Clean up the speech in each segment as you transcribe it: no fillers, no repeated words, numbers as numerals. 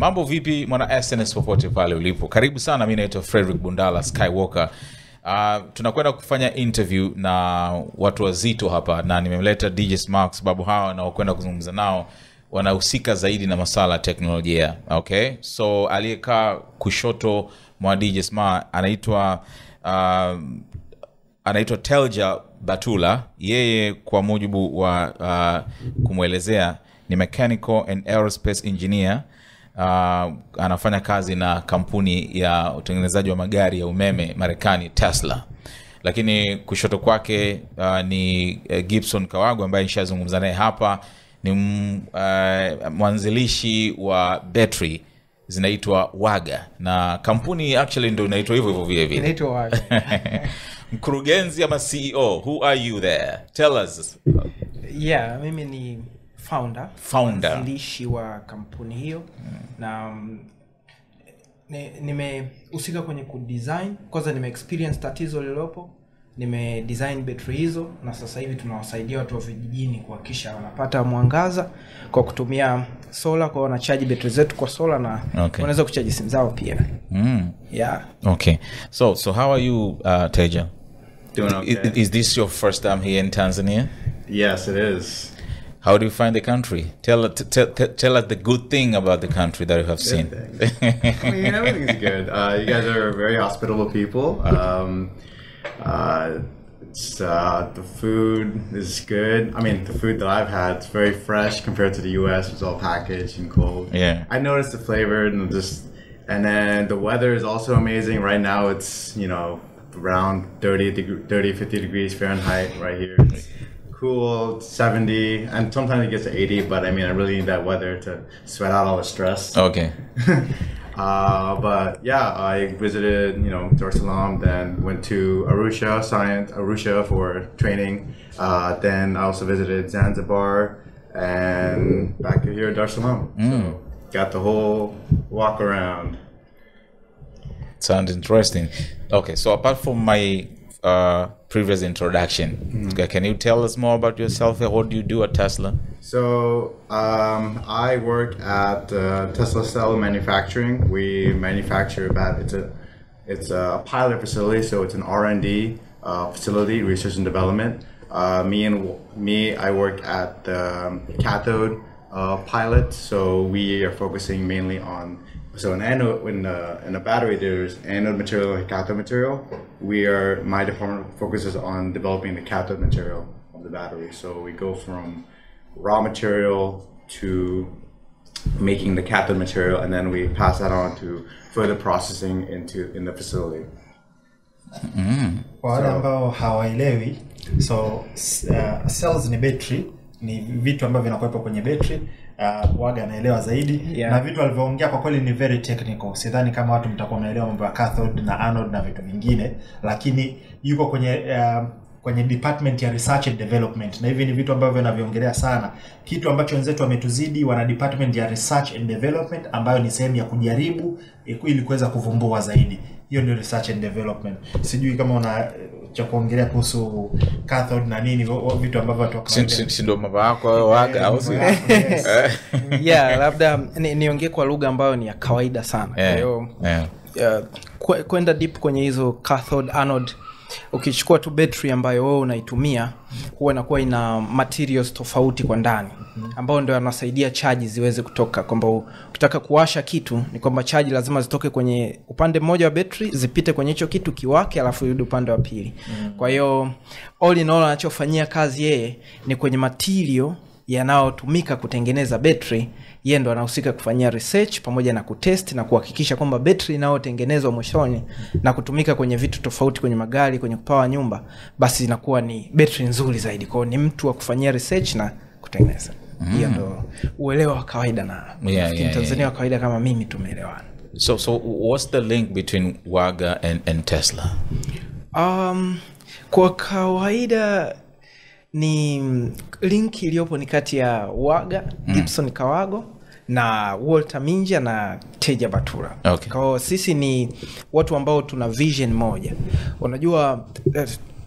Mambo vipi mwana SNS popote pale ulipo? Karibu sana, mimi naitwa Frederick Bundala Skywalker. Tunakwenda kufanya interview na watu wazito hapa na nimemleta DJ Smark sababu hawa na wakwenda kuzungumza nao wanahusika zaidi na masuala ya teknolojia. Okay? So aliyekaa kushoto mwa DJ Smark anaitwa Telja Batula. Yeye kwa mujibu wa kumuelezea ni mechanical and aerospace engineer. Anafanya kazi na kampuni ya utengenezaji wa magari ya umeme Marekani, Tesla. Lakini kushoto kwake ni Gibson Kawago ambaye nishazungumza naye hapa. Ni mwanzilishi wa battery zinaitwa Waga, na kampuni actually ndio inaitwa hivyo vile vile, inaitwa Waga. Mkurugenzi ama CEO, who are you there? Tell us. Yeah, mimi ni founder. Mwanzilishi wa kampuni hiyo. Na nimehusika kwenye kudesign, kwanza experience tatizo lilopo, design battery hizo, na sasa hivi tunawasaidia watu wa vijijini kuhakikisha wanapata mwangaza kwa kutumia solar, kwa wana charge battery zetu kwa solar na wanaweza kuchaji simu zao pia. Yeah. Okay. So how are you, Teja? Doing okay. Is this your first time here in Tanzania? Yes, it is. How do you find the country? Tell us the good thing about the country that you have seen. I mean, everything's good. You guys are very hospitable people. The food is good. I mean, the food that I've had is very fresh compared to the US. It's all packaged and cold. Yeah. I noticed the flavor and then the weather is also amazing. Right now it's, around 50 degrees Fahrenheit right here. It's cool, 70, and sometimes it gets to 80, but I mean, I really need that weather to sweat out all the stress. Okay. But yeah, I visited, Dar es Salaam, then went to Arusha for training. Then I also visited Zanzibar and back here at Dar es Salaam. So got the whole walk around. Sounds interesting. Okay, so apart from my previous introduction, can you tell us more about yourself? What do you do at Tesla? So I work at Tesla Cell Manufacturing. We manufacture it's a pilot facility, so it's an R&D facility, research and development. I work at the cathode pilot, so we are focusing mainly on. So in a battery, there's anode material and cathode material. My department focuses on developing the cathode material of the battery. So we go from raw material to making the cathode material, and then we pass that on to further processing in the facility. Kwa wale ambao hawaelewi, cells ni battery, ni vitu ambavyo vinakuwepo kwenye battery. Waga anaelewa zaidi, na vitu alivyoongea kwa kweli ni very technical. Sidhani kama watu mtakuwa mnaelewa mambo ya cathode na anode na vitu vingine, lakini yuko kwenye department ya research and development, na hivi ni vitu ambavyo anaviongelea sana. Kitu ambacho wenzetu wametuzidi, wana department ya research and development ambayo ni sehemu ya kujaribu ili kuweza kuvumbua zaidi. Hiyo ndio research and development. Sijui kama una cha kuongelea kuhusu cathode na nini, vitu ambavyo watu si ndio mambo yako Waga au si? Yeah, labda niongee kwa lugha ambayo ni ya kawaida sana. Kwa hiyo kwenda deep kwenye hizo cathode anode, ukichukua tu battery ambayo wewe unaitumia, huwa inakuwa ina materials tofauti kwa ndani ambao ndio yanasaidia charge ziweze kutoka. Kwamba ukitaka kuwasha kitu ni kwamba charge lazima zitoke kwenye upande mmoja wa battery, zipite kwenye hicho kitu kiwake, alafu irudi upande wa pili. Kwa hiyo all in all anachofanyia kazi yeye ni kwenye material yanayotumika kutengeneza battery. Yeye ndo anahusika kufanyia research pamoja na kutest na kuhakikisha kwamba battery inayotengenezwa mwishoni na kutumika kwenye vitu tofauti, kwenye magari, kwenye kupower nyumba, basi inakuwa ni battery nzuri zaidi. Kwa hiyo ni mtu wa kufanyia research na kutengeneza. Hiyo ndo uelewa wa kawaida, na Tanzania wa kawaida kama mimi tumeelewana. So what's the link between Waga and Tesla? Kwa kawaida ni link iliyopo ni kati ya Waga, Gibson Kawago na Walter Minja na Teja Batula. Okay. Kwa sisi ni watu ambao tuna vision moja. Unajua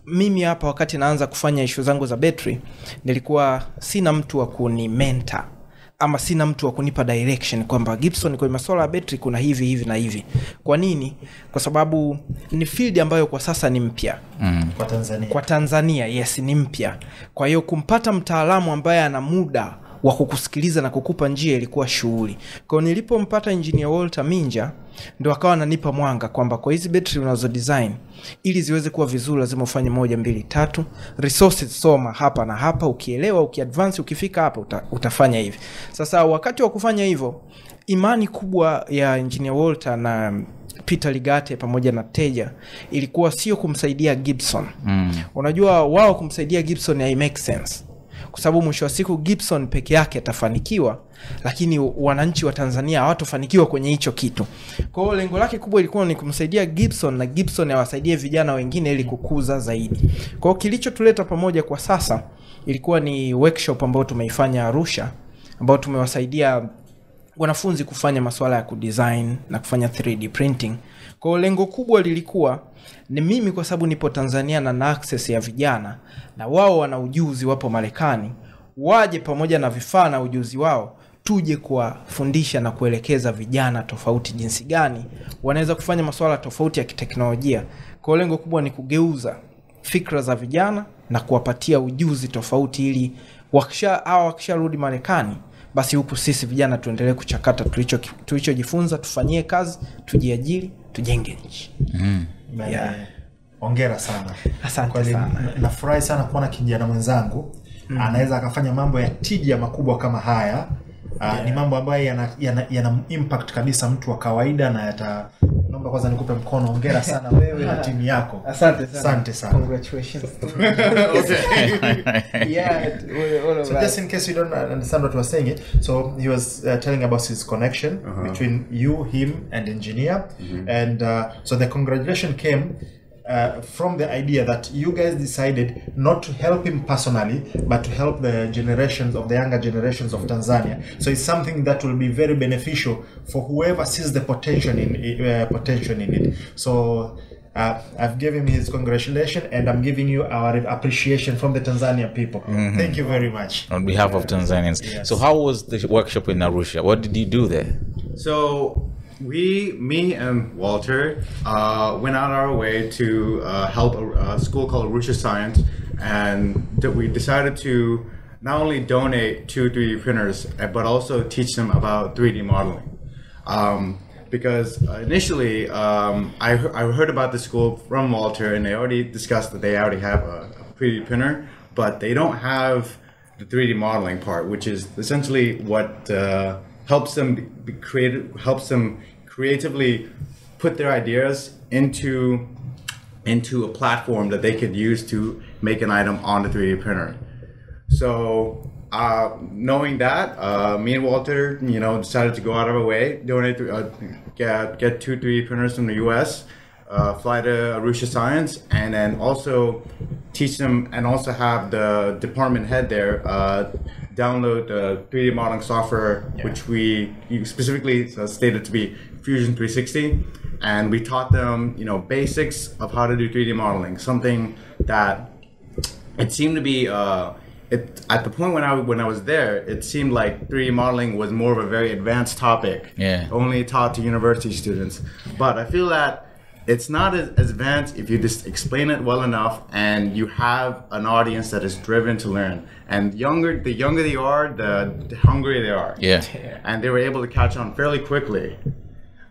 mimi hapa wakati naanza kufanya issue zangu za battery nilikuwa sina mtu wa kuni mentor. ama sina mtu wa kunipa direction kwamba Gibson kwenye masuala ya battery kuna hivi na hivi. Kwa nini? Kwa sababu ni field ambayo kwa sasa ni mpya. Kwa Tanzania yes, ni mpya. Kwa hiyo kumpata mtaalamu ambaye ana muda wa kukusikiliza na kukupa njia ilikuwa shughuli. Kwa hiyo nilipompata engineer Walter Minja, ndo akawa ananipa mwanga kwamba kwa hizi battery unazo design ili ziweze kuwa vizuri lazima ufanye 1 2 3, resources soma hapa na hapa, ukielewa ukiadvance ukifika hapa utafanya hivi. Sasa wakati wa kufanya hivyo, imani kubwa ya engineer Walter na Peter Ligate pamoja na Teja ilikuwa sio kumsaidia Gibson. Unajua wao kumsaidia Gibson ya make sense, kwa sababu mwisho wa siku Gibson peke yake atafanikiwa, lakini wananchi wa Tanzania hawatofanikiwa kwenye hicho kitu. Kwa hiyo lengo lake kubwa ilikuwa ni kumsaidia Gibson na Gibson awasaidie vijana wengine ili kukuza zaidi. Kwa hiyo kilichotuleta pamoja kwa sasa ilikuwa ni workshop ambayo tumeifanya Arusha, ambayo tumewasaidia wanafunzi kufanya masuala ya kudesign na kufanya 3D printing. Kwa hiyo lengo kubwa lilikuwa ni mimi, kwa sababu nipo Tanzania na access ya vijana na wao wana ujuzi, wapo Marekani, waje pamoja na vifaa na ujuzi wao tuje kuwafundisha na kuelekeza vijana tofauti jinsi gani wanaweza kufanya masuala tofauti ya kiteknolojia. Kwa hiyo lengo kubwa ni kugeuza fikra za vijana na kuwapatia ujuzi tofauti ili wakisharudi Marekani, basi huku sisi vijana tuendelee kuchakata tulichojifunza, tufanyie kazi, tujiajiri, tujenge nchi. Hongera sana. Asante sana. Nafurahi sana kuona kijana mwenzangu anaweza akafanya mambo ya tija makubwa kama haya. Ni mambo ambayo yana impact kabisa mtu wa kawaida, na naomba kwanza nikupe mkono. Hongera sana wewe na timu yako. Asante sana. Congratulations. So just in case you don't understand what was saying, so he was telling about his connection between you, him, and engineer, and so the congratulation came from the idea that you guys decided not to help him personally, but to help the generations of the younger generations of Tanzania. So it's something that will be very beneficial for whoever sees the potential in it. So I've given him his congratulations, and I'm giving you our appreciation from the Tanzanian people. Thank you very much. On behalf of Tanzanians. Yes. So how was the workshop in Arusha? What did you do there? So me and Walter went out our way to help a school called Arusha Science, and we decided to not only donate 2 3D printers, but also teach them about 3D modeling. Because initially I heard about the school from Walter, and they already discussed that they already have a 3D printer, but they don't have the 3D modeling part, which is essentially what helps them creatively put their ideas into a platform that they could use to make an item on the 3D printer. So knowing that, me and Walter, decided to go out of our way, donate, get 2 3D printers from the US, fly to Arusha Science, and then also teach them, and also have the department head there download the 3D modeling software, which we specifically stated to be Fusion 360, and we taught them, basics of how to do 3D modeling. Something that it seemed to be at the point when I was there, it seemed like 3D modeling was more of a very advanced topic, only taught to university students. But I feel that it's not as advanced if you just explain it well enough and you have an audience that is driven to learn. And the younger they are, the hungrier they are. Yeah. And they were able to catch on fairly quickly.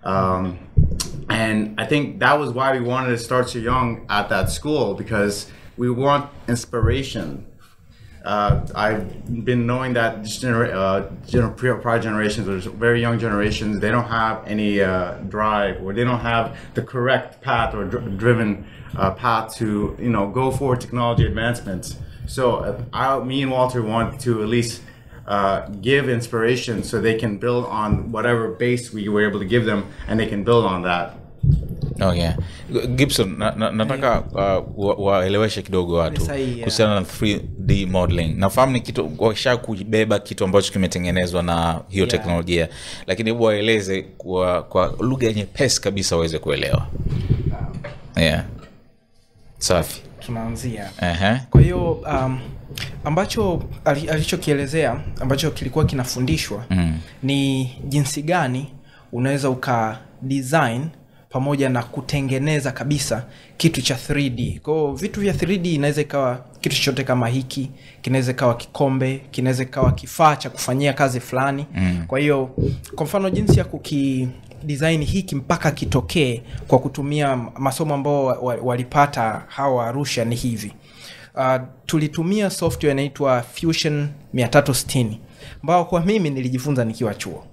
And I think that was why we wanted to start so young at that school, because we want inspiration. I've been knowing that this prior generations, or very young generations, they don't have any drive, or they don't have the correct path or driven path to go for technology advancements. So me and Walter want to at least give inspiration so they can build on whatever base we were able to give them, and they can build on that. Oh yeah. Gibson, nataka waeleweshe kidogo watu kuhusiana na 3D modeling. Nafahamu ni kitu wakisha kubeba kitu ambacho kimetengenezwa na hiyo teknolojia, lakini hebu waeleze kwa lugha nyepesi kabisa waweze kuelewa. Safi. Tunaanzia. Uh-huh. Kwa hiyo ambacho alichokielezea ambacho kilikuwa kinafundishwa ni jinsi gani unaweza uka design pamoja na kutengeneza kabisa kitu cha 3D. Kwa vitu vya 3D inaweza ikawa kitu chochote kama hiki, kinaweza ikawa kikombe, kinaweza ikawa kifaa cha kufanyia kazi fulani. Kwa hiyo kwa mfano jinsi ya design hiki mpaka kitokee kwa kutumia masomo ambao walipata hawa Arusha ni hivi. Tulitumia software inaitwa Fusion 360 ambao kwa mimi nilijifunza nikiwa chuo.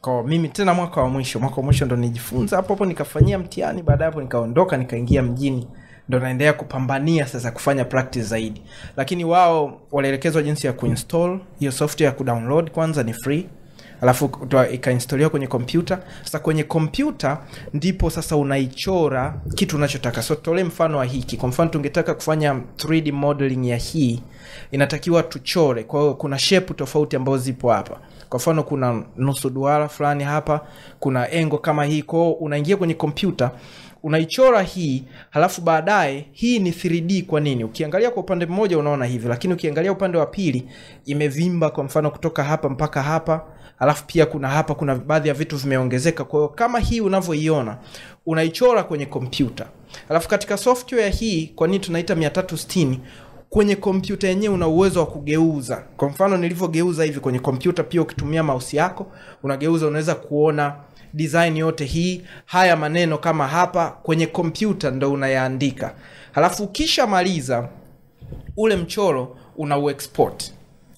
Kwa mimi tena mwaka wa mwisho ndo nijifunza hapo nikafanyia mtihani, baada hapo nikaondoka nikaingia mjini ndo naendelea kupambania sasa kufanya practice zaidi. Lakini wao walielekezwa jinsi ya kuinstall hiyo software, ya kudownload kwanza ni free. Alafu ikainstoliwa kwenye kompyuta. Sasa kwenye kompyuta ndipo sasa unaichora kitu unachotaka. So tole mfano wa hiki. Kwa mfano tungetaka kufanya 3D modeling ya hii, inatakiwa tuchore. Kwa hiyo kuna shape tofauti ambazo zipo hapa. Kwa mfano kuna nusu duara fulani hapa, kuna engo kama hii. Kwa hiyo unaingia kwenye kompyuta, unaichora hii, halafu baadaye hii ni 3D. Kwa nini? Ukiangalia kwa upande mmoja unaona hivi, lakini ukiangalia upande wa pili imevimba, kwa mfano kutoka hapa mpaka hapa. Alafu pia kuna hapa kuna baadhi ya vitu vimeongezeka. Kwa hiyo kama hii unavyoiona unaichora kwenye kompyuta. Alafu katika software hii, kwa nini tunaita 360, kwenye kompyuta yenyewe una uwezo wa kugeuza. Kwa mfano nilivyogeuza hivi kwenye kompyuta, pia ukitumia mouse yako unageuza, unaweza kuona design yote hii. Haya maneno kama hapa kwenye kompyuta ndo unayaandika. Halafu kisha maliza ule mchoro unau-export.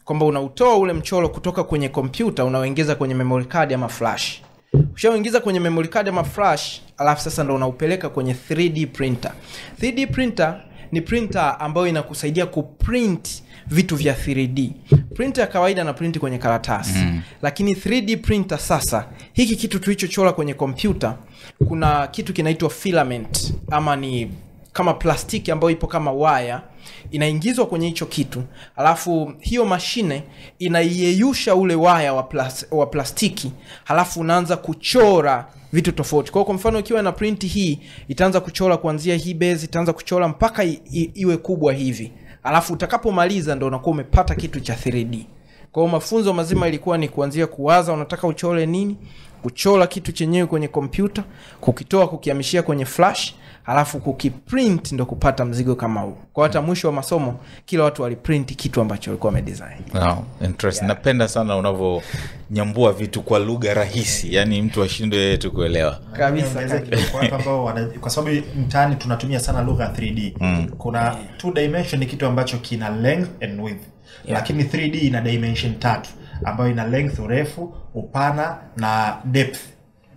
Kwamba unautoa ule mchoro kutoka kwenye kompyuta unaoingiza kwenye memory card ama flash. Ukishaingiza kwenye memory card ama flash, alafu sasa ndo unaupeleka kwenye 3D printer. 3D printer ni printer ambayo inakusaidia kuprint vitu vya 3D. Printer ya kawaida na print kwenye karatasi. Lakini 3D printer sasa, hiki kitu tulichochora kwenye kompyuta, kuna kitu kinaitwa filament ama ni kama plastiki ambayo ipo kama wire, inaingizwa kwenye hicho kitu. Alafu hiyo mashine inaiyeyusha ule wire wa plastiki, halafu unaanza kuchora vitu tofauti. Kwa mfano ikiwa na print hii, itaanza kuchora kuanzia hii base, itaanza kuchora mpaka iwe kubwa hivi. Alafu utakapomaliza ndo unakuwa umepata kitu cha 3D. Kwa hiyo mafunzo mazima ilikuwa ni kuanzia kuwaza unataka uchore nini, kuchora kitu chenyewe kwenye kompyuta, kukitoa kukihamishia kwenye flash, halafu kukiprint ndo kupata mzigo kama huu. Kwa hata mwisho wa masomo kila watu waliprint kitu ambacho walikuwa wamedesign. Wow, interesting. Napenda sana unavonyambua vitu kwa lugha rahisi, yani mtu ashinde tu kuelewa. Kabisa. Kwa watu ambao kwa sababu mtaani tunatumia sana lugha 3D. Kuna 2 dimension ni kitu ambacho kina length and width. Lakini 3D ina dimension 3 ambayo ina length, urefu, upana na depth.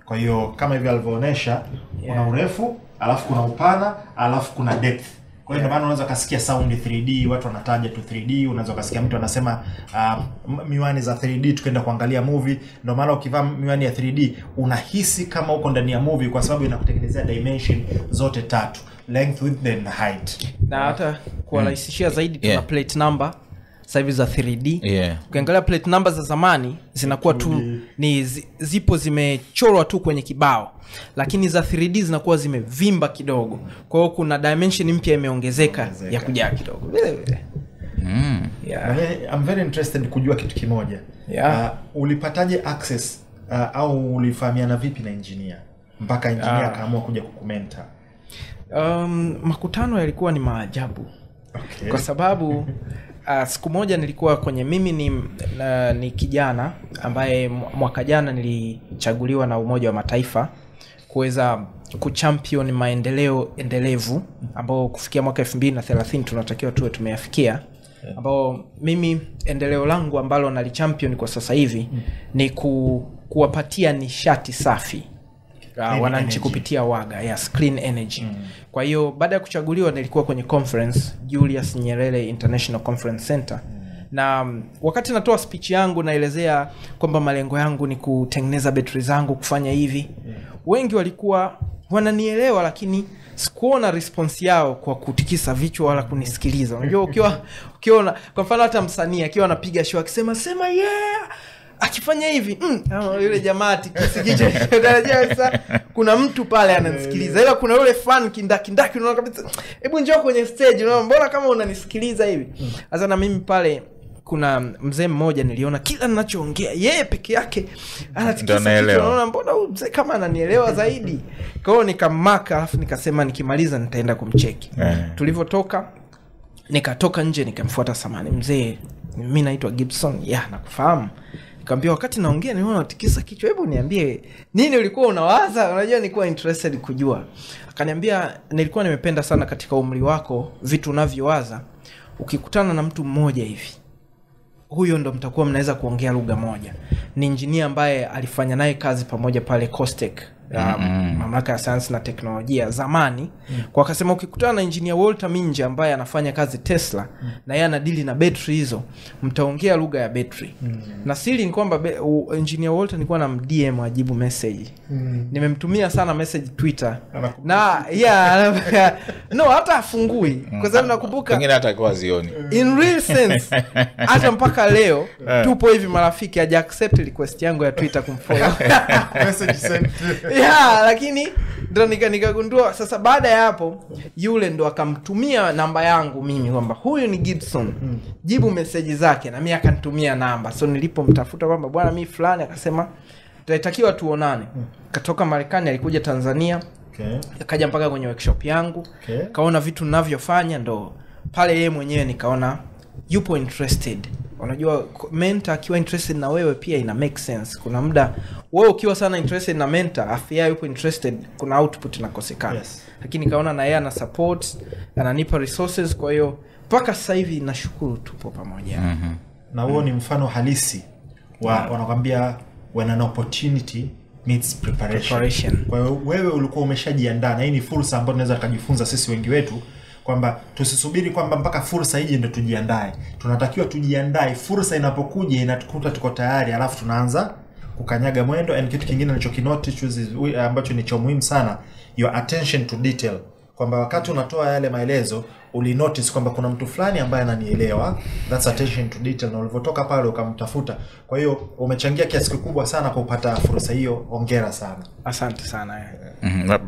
Kwa hiyo kama hivi alivyoonyesha, kuna urefu, alafu kuna upana, alafu kuna depth. Kwa hiyo ndio maana unaweza kusikia sound 3D, watu wanataja tu 3D, unaweza kusikia mtu anasema miwani za 3D tukaenda kuangalia movie. Ndio maana ukivaa miwani ya 3D unahisi kama uko ndani ya movie kwa sababu inakutengenezea dimension zote 3, length, width and height. Na hata kurahisishia zaidi tuna plate number sasa hivi za 3D. Ukiangalia plate number za zamani zinakuwa tu ni zipo zimechorwa tu kwenye kibao, lakini za 3D zinakuwa zimevimba kidogo. Kwa hiyo kuna dimension mpya imeongezeka ya kujaa kidogo. I'm very interested kujua kitu kimoja. Ulipataje access au ulifahamiana vipi na engineer mpaka engineer akaamua kuja kukumenta? Makutano yalikuwa ni maajabu. Kwa sababu siku moja nilikuwa kwenye, mimi ni kijana ambaye mwaka jana nilichaguliwa na Umoja wa Mataifa kuweza kuchampion maendeleo endelevu ambao kufikia mwaka 2030 tunatakiwa tuwe tumeyafikia, ambao mimi endeleo langu ambalo nalichampion kwa sasa hivi ni kuwapatia nishati safi wananchi kupitia waga, clean energy. Kwa hiyo baada ya kuchaguliwa nilikuwa kwenye conference Julius Nyerere International Conference Center. Na wakati natoa speech yangu naelezea kwamba malengo yangu ni kutengeneza betri zangu, kufanya hivi. Wengi walikuwa wananielewa, lakini sikuona response yao kwa kutikisa vichwa wala kunisikiliza. Unajua ukiwa kwa mfano hata msanii akiwa anapiga show akisema sema akifanya hivi yule jamaa tikisikicho daraja sasa kuna mtu pale ananisikiliza, ila kuna yule fan kindaki unaona kabisa hebu njoo kwenye stage, unaona mbona kama unanisikiliza hivi. Sasa na mimi pale kuna mzee mmoja niliona kila ninachoongea yeye peke yake anatikisa kichwa, unaona mbona huyu mzee kama ananielewa zaidi. Kwa hiyo nikamaka, alafu nikasema nikimaliza nitaenda kumcheki. Tulivyotoka nikatoka nje nikamfuata, samani mzee mimi naitwa Gibson. Nakufahamu. Nikamwambia wakati naongea niona unatikisa kichwa, hebu niambie nini ulikuwa unawaza, unajua nilikuwa interested kujua. Akaniambia nilikuwa nimependa sana katika umri wako vitu unavyowaza, ukikutana na mtu mmoja hivi huyo ndo mtakuwa mnaweza kuongea lugha moja. Ni engineer ambaye alifanya naye kazi pamoja pale Costech, mamlaka ya sayansi na teknolojia zamani. Kwa akasema ukikutana na engineer Walter Minja ambaye anafanya kazi Tesla na yeye anadili na battery hizo, mtaongea lugha ya battery. Na siri ni kwamba engineer Walter nilikuwa na DM ajibu message. Nimemtumia sana message Twitter. Na no hata afungui kwa sababu nakumbuka pengine hata kwa zioni. In real sense hata mpaka leo tupo hivi marafiki, haja accept request yangu ya Twitter kumfollow. Message sent. Lakini ndo nikagundua sasa baada ya hapo yule ndo akamtumia namba yangu mimi kwamba huyu ni Gibson, jibu message zake, na mimi akanitumia namba. So nilipomtafuta kwamba bwana mimi fulani, akasema tunatakiwa tuonane. Katoka Marekani alikuja Tanzania. Akaja mpaka kwenye workshop yangu. Kaona vitu ninavyofanya, ndo pale yeye mwenyewe nikaona yupo interested. Unajua mentor akiwa interested na wewe pia ina make sense. Kuna muda wewe ukiwa sana interested na mentor, afia yupo interested, kuna output inakosekana. Lakini kaona na yeye ana support, ananipa resources, kwa hiyo mpaka sasa hivi nashukuru tupo pamoja. Na huo ni mfano halisi wanakuambia when an opportunity needs preparation. Kwa hiyo wewe ulikuwa umeshajiandaa, na hii ni fursa ambayo tunaweza kujifunza sisi wengi wetu kwamba tusisubiri kwamba mpaka fursa ije ndio tujiandae. Tunatakiwa tujiandae, fursa inapokuja inatukuta tuko tayari, alafu tunaanza kukanyaga mwendo. And kitu kingine nilichokinotice ambacho ni cha muhimu sana, your attention to detail, kwamba wakati unatoa yale maelezo ulinotice kwamba kuna mtu fulani ambaye ananielewa. That's attention to detail, na ulivyotoka pale ukamtafuta. Kwa hiyo umechangia kiasi kikubwa sana kupata fursa hiyo. Hongera sana. Asante sana.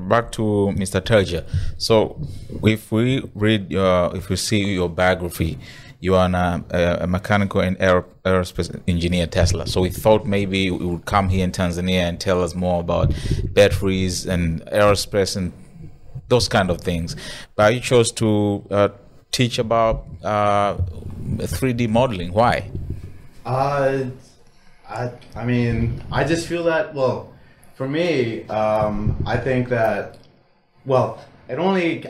Back to Mr. Telja. So if we read if we see your biography, you are a mechanical and aerospace engineer at Tesla. So we thought maybe you would come here in Tanzania and tell us more about batteries and aerospace and those kind of things. But you chose to teach about 3D modeling. Why? I mean, I just feel that, well, for me, I think that, well, I only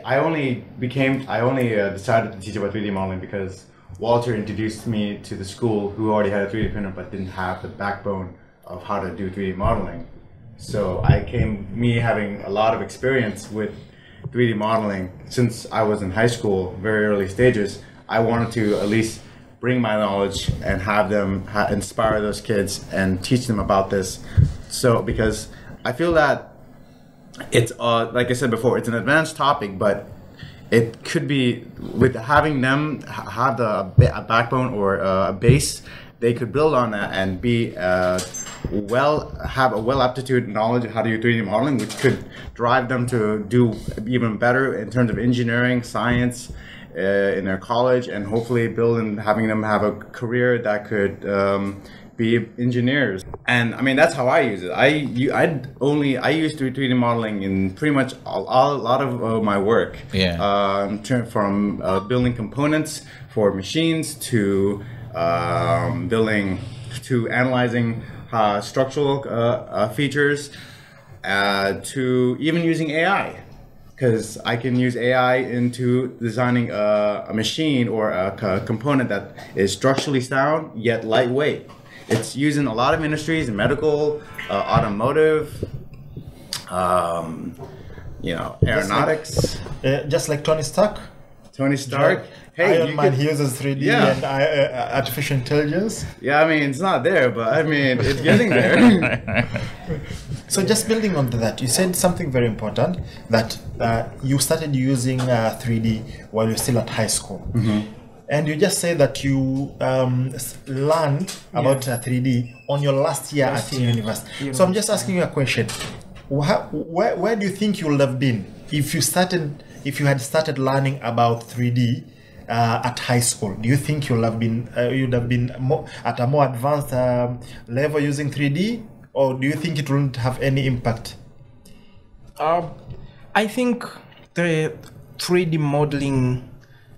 decided to teach about 3D modeling because Walter introduced me to the school who already had a 3D printer but didn't have the backbone of how to do 3D modeling. So me having a lot of experience with 3D modeling since I was in high school, very early stages, I wanted to at least bring my knowledge and have them inspire those kids and teach them about this. So because I feel that it's like I said before, it's an advanced topic, but it could be with having them have a backbone or a base, they could build on that and be have a well aptitude knowledge of how to do 3D modeling, which could drive them to do even better in terms of engineering, science in their college, and hopefully having them have a career that could be engineers. And I mean, that's how I use it. I used to do 3D modeling in pretty much a lot of my work. From building components for machines to analyzing structural features to even using AI, because I can use AI into designing a machine or a component that is structurally sound yet lightweight. It's used in a lot of industries, medical, automotive, aeronautics. Just like Tony Stark. Hey, Iron Man, he uses 3D and artificial intelligence. Yeah, I mean, it's not there, but I mean, it's getting there. So just building on that, you said something very important, that you started using 3D while you're still at high school. And you just say that you learned about 3D on your last year at university. So I'm just asking you a question. Where do you think you would have been if you had started learning about 3D at high school? Do you think you'd have been at a more advanced level using 3D, or do you think it wouldn't have any impact? I think the 3D modeling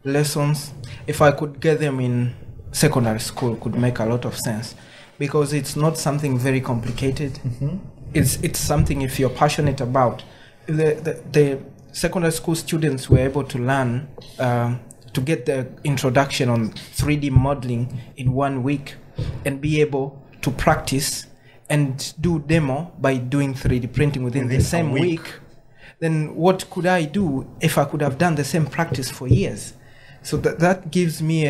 lessons, if I could get them in secondary school, could make a lot of sense, because it's not something very complicated. It's something, if you're passionate about, the secondary school students were able to learn to get the introduction on 3D modeling in 1 week and be able to practice and do demo by doing 3D printing within the same week. Then what could I do if I could have done the same practice for years? So that gives me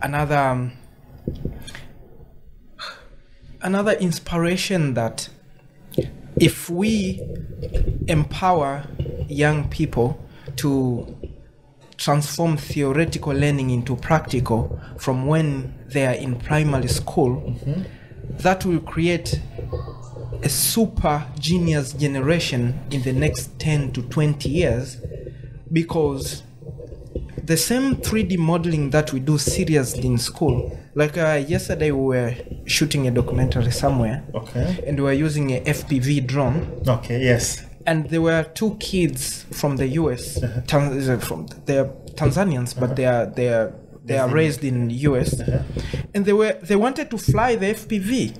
another inspiration that if we empower young people to transform theoretical learning into practical from when they are in primary school, that will create a super genius generation in the next 10 to 20 years, because the same 3D modeling that we do seriously in school, like yesterday we were shooting a documentary somewhere, and we were using a FPV drone. And there were 2 kids from the US, they're Tanzanians, but they are raised in the US, and they wanted to fly the FPV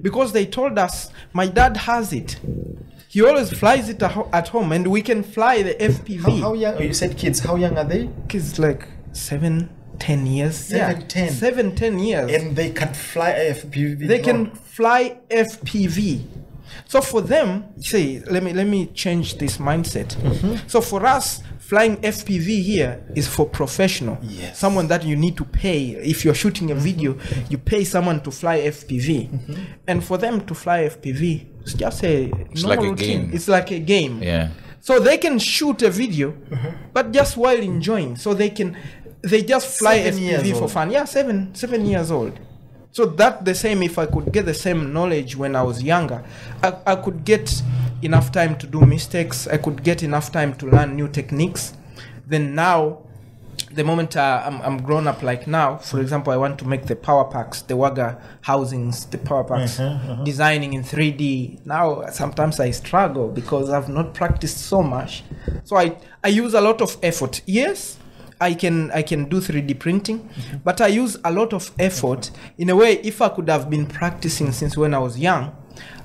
because they told us, my dad has it. He always flies it at home, and we can fly the FPV. How young? You said kids. How young are they? Kids like 7, 10 years. 7, 10 years. And they can fly FPV. They can fly FPV. So for them, let me change this mindset. So for us, flying FPV here is for professional. Someone that you need to pay. If you're shooting a video, you pay someone to fly FPV. And for them to fly FPV, it's just it's like a game. It's like a game. Yeah. So they can shoot a video, but just while enjoying. So they just fly FPV for fun. Yeah, 7 years old. So that the same, if I could get the same knowledge when I was younger, I could get enough time to do mistakes. I could get enough time to learn new techniques. Then now, the moment I'm grown up, like now, for example, I want to make the power packs, the Waga housings, the power packs, designing in 3D. Now, sometimes I struggle because I've not practiced so much. So I use a lot of effort. Yes, I can do 3D printing, but I use a lot of effort. In a way, if I could have been practicing since when I was young,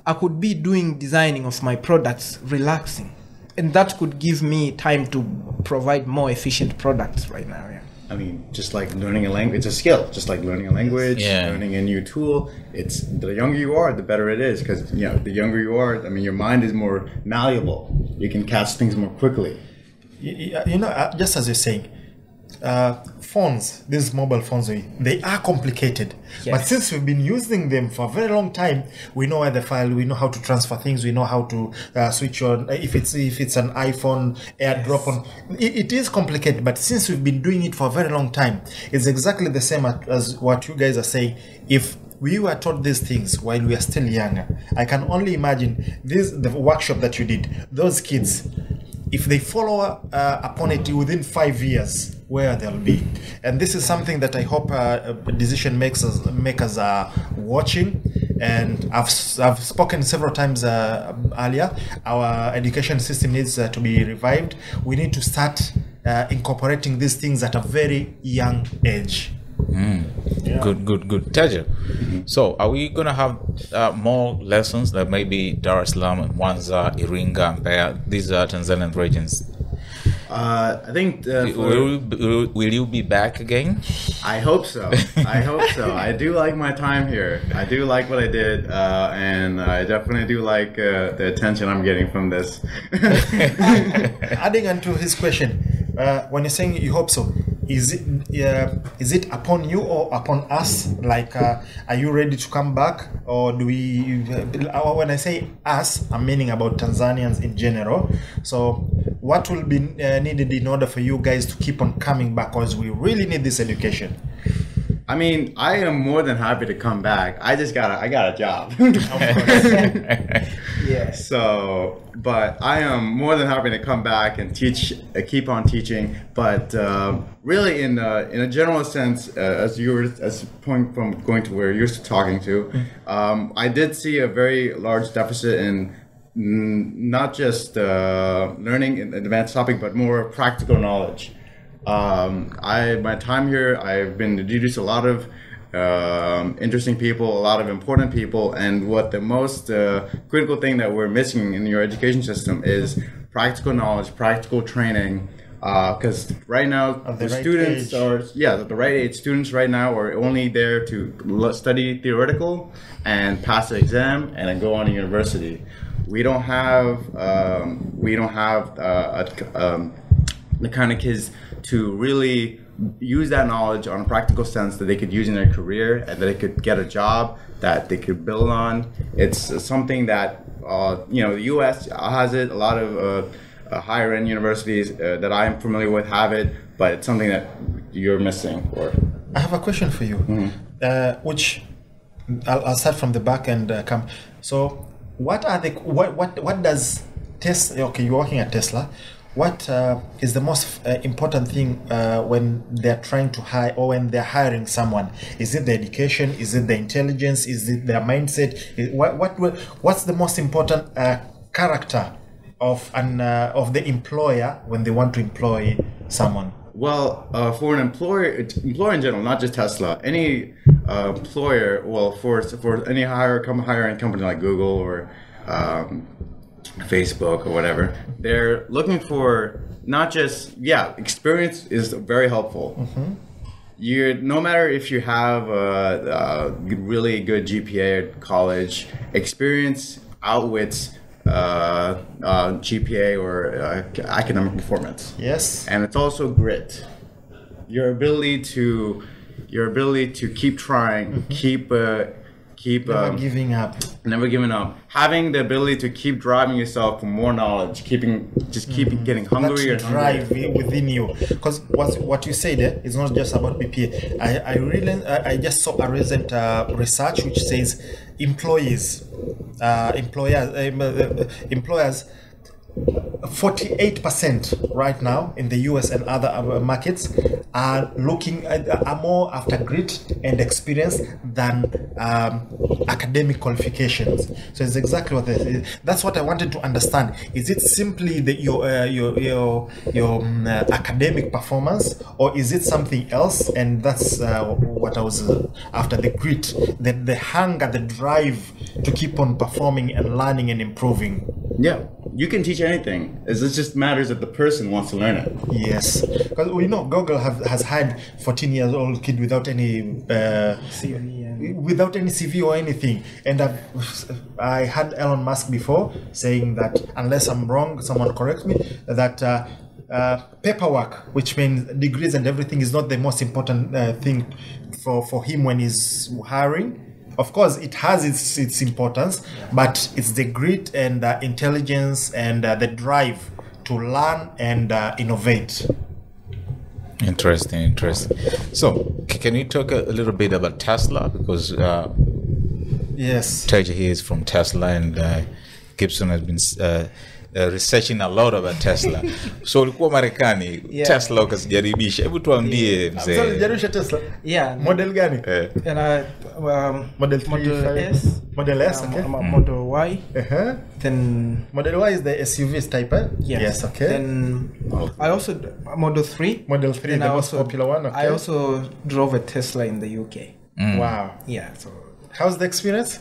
I could be doing designing of my products, relaxing. And that could give me time to provide more efficient products right now. Yeah. I mean, just like learning a language, it's a skill. Just like learning a language, learning a new tool. It's the younger you are, the better it is, because the younger you are, I mean, your mind is more malleable. You can catch things more quickly. Just as you're saying, phones, these mobile phones, they are complicated. But since we've been using them for a very long time, we know where the file, we know how to transfer things, we know how to switch on. If it's an iPhone, AirDrop on. It is complicated, but since we've been doing it for a very long time, it's exactly the same as what you guys are saying. If we were taught these things while we are still younger, I can only imagine the workshop that you did, those kids, if they follow upon it within 5 years, where they'll be. And this is something that I hope decision makers are watching. And I've spoken several times earlier, our education system needs to be revived. We need to start incorporating these things at a very young age. Good. Teja, so are we gonna have more lessons like maybe Dar es Salaam, Mwanza, Iringa, Mbeya? These are Tanzanian regions. I think will you be back again? I hope so. I do like my time here. I do like what I did, and I definitely do like the attention I'm getting from this. Adding on to his question, when you're saying you hope so, is it upon you or upon us? Like, are you ready to come back, or do we? When I say us, I'm meaning about Tanzanians in general. So, what will be needed in order for you guys to keep on coming back? Because we really need this education. I mean, I am more than happy to come back. I got a job. Yeah. So, but I am more than happy to come back and teach, keep on teaching. But really, in a general sense, as point from going to where you're talking to, I did see a very large deficit in not just learning an advanced topic, but more practical knowledge. My time here, I've been introduced to a lot of interesting people, a lot of important people, and what the most critical thing that we're missing in your education system is practical knowledge, practical training. Because right now the students are the right age. Students right now are only there to study theoretical and pass the exam and then go on to university. We don't have the kind of kids to really use that knowledge on a practical sense that they could use in their career and that they could get a job that they could build on. It's something that the U.S. has it. A lot of higher end universities that I'm familiar with have it, but it's something that you're missing. Or I have a question for you, which I'll start from the back and come. So, what does Tesla? Okay, you're working at Tesla. What is the most important thing when they're trying to hire or when they're hiring someone? Is it the education? Is it the intelligence? Is it their mindset? What's the most important character of the employer when they want to employ someone? Well, for an employer in general, not just Tesla, any employer, well, for any hiring company like Google or Facebook or whatever, they're looking for not just experience is very helpful. No matter if you have a really good GPA at college, experience outwits GPA or academic performance. Yes. And it's also grit. Your ability to keep trying, keep never giving up. Never giving up. Having the ability to keep driving yourself for more knowledge, keep getting hungrier and drive within you. Because what you said there is not just about BPA. I just saw a recent research which says employers 48% right now in the US and other markets are more after grit and experience than academic qualifications. So it's exactly what that's what I wanted to understand. Is it simply your academic performance, or is it something else? And that's what I was after: the grit, the hunger, the drive to keep on performing and learning and improving. Yeah, you can teach anything. It just matters if the person wants to learn it. Yes, because we know Google has hired 14-year-old kid without any CV or anything. And I had Elon Musk before saying that, unless I'm wrong, someone correct me, that paperwork, which means degrees and everything, is not the most important thing for him when he's hiring. Of course, it has its importance, but it's the grit and the intelligence and the drive to learn and innovate. Interesting. So, can you talk a little bit about Tesla? Because yes, Teja here is from Tesla, and Gibson has been researching a lot about Tesla. So ulikuwa Marekani, Tesla ukazijaribisha. Hebu tuambie mzee. Ulijaribisha Tesla? Yeah. Model gani? And Model 3, Model S. Model S, okay. Model Y. Then Model Y is the SUV type, eh? Yes, okay. Then I also Model 3. Model 3, the most popular one, okay. I also drove a Tesla in the UK. Wow. Yeah, so how's the experience?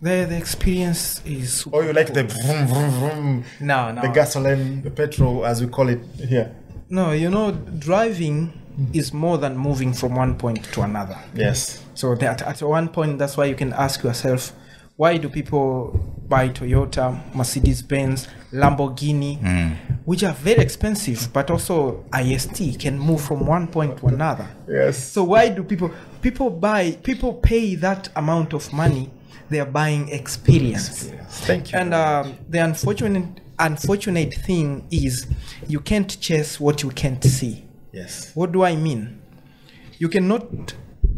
The experience is super. Or you like the vroom vroom vroom? No. The gasoline, the petrol, as we call it here. No, driving is more than moving from one point to another. Yes. So that at one point, that's why you can ask yourself, why do people buy Toyota, Mercedes-Benz, Lamborghini, which are very expensive, but also IST can move from one point to another. Yes. So why do people pay that amount of money? They are buying experience. Thank you. And the unfortunate thing is you can't chase what you can't see. Yes. What do I mean? You cannot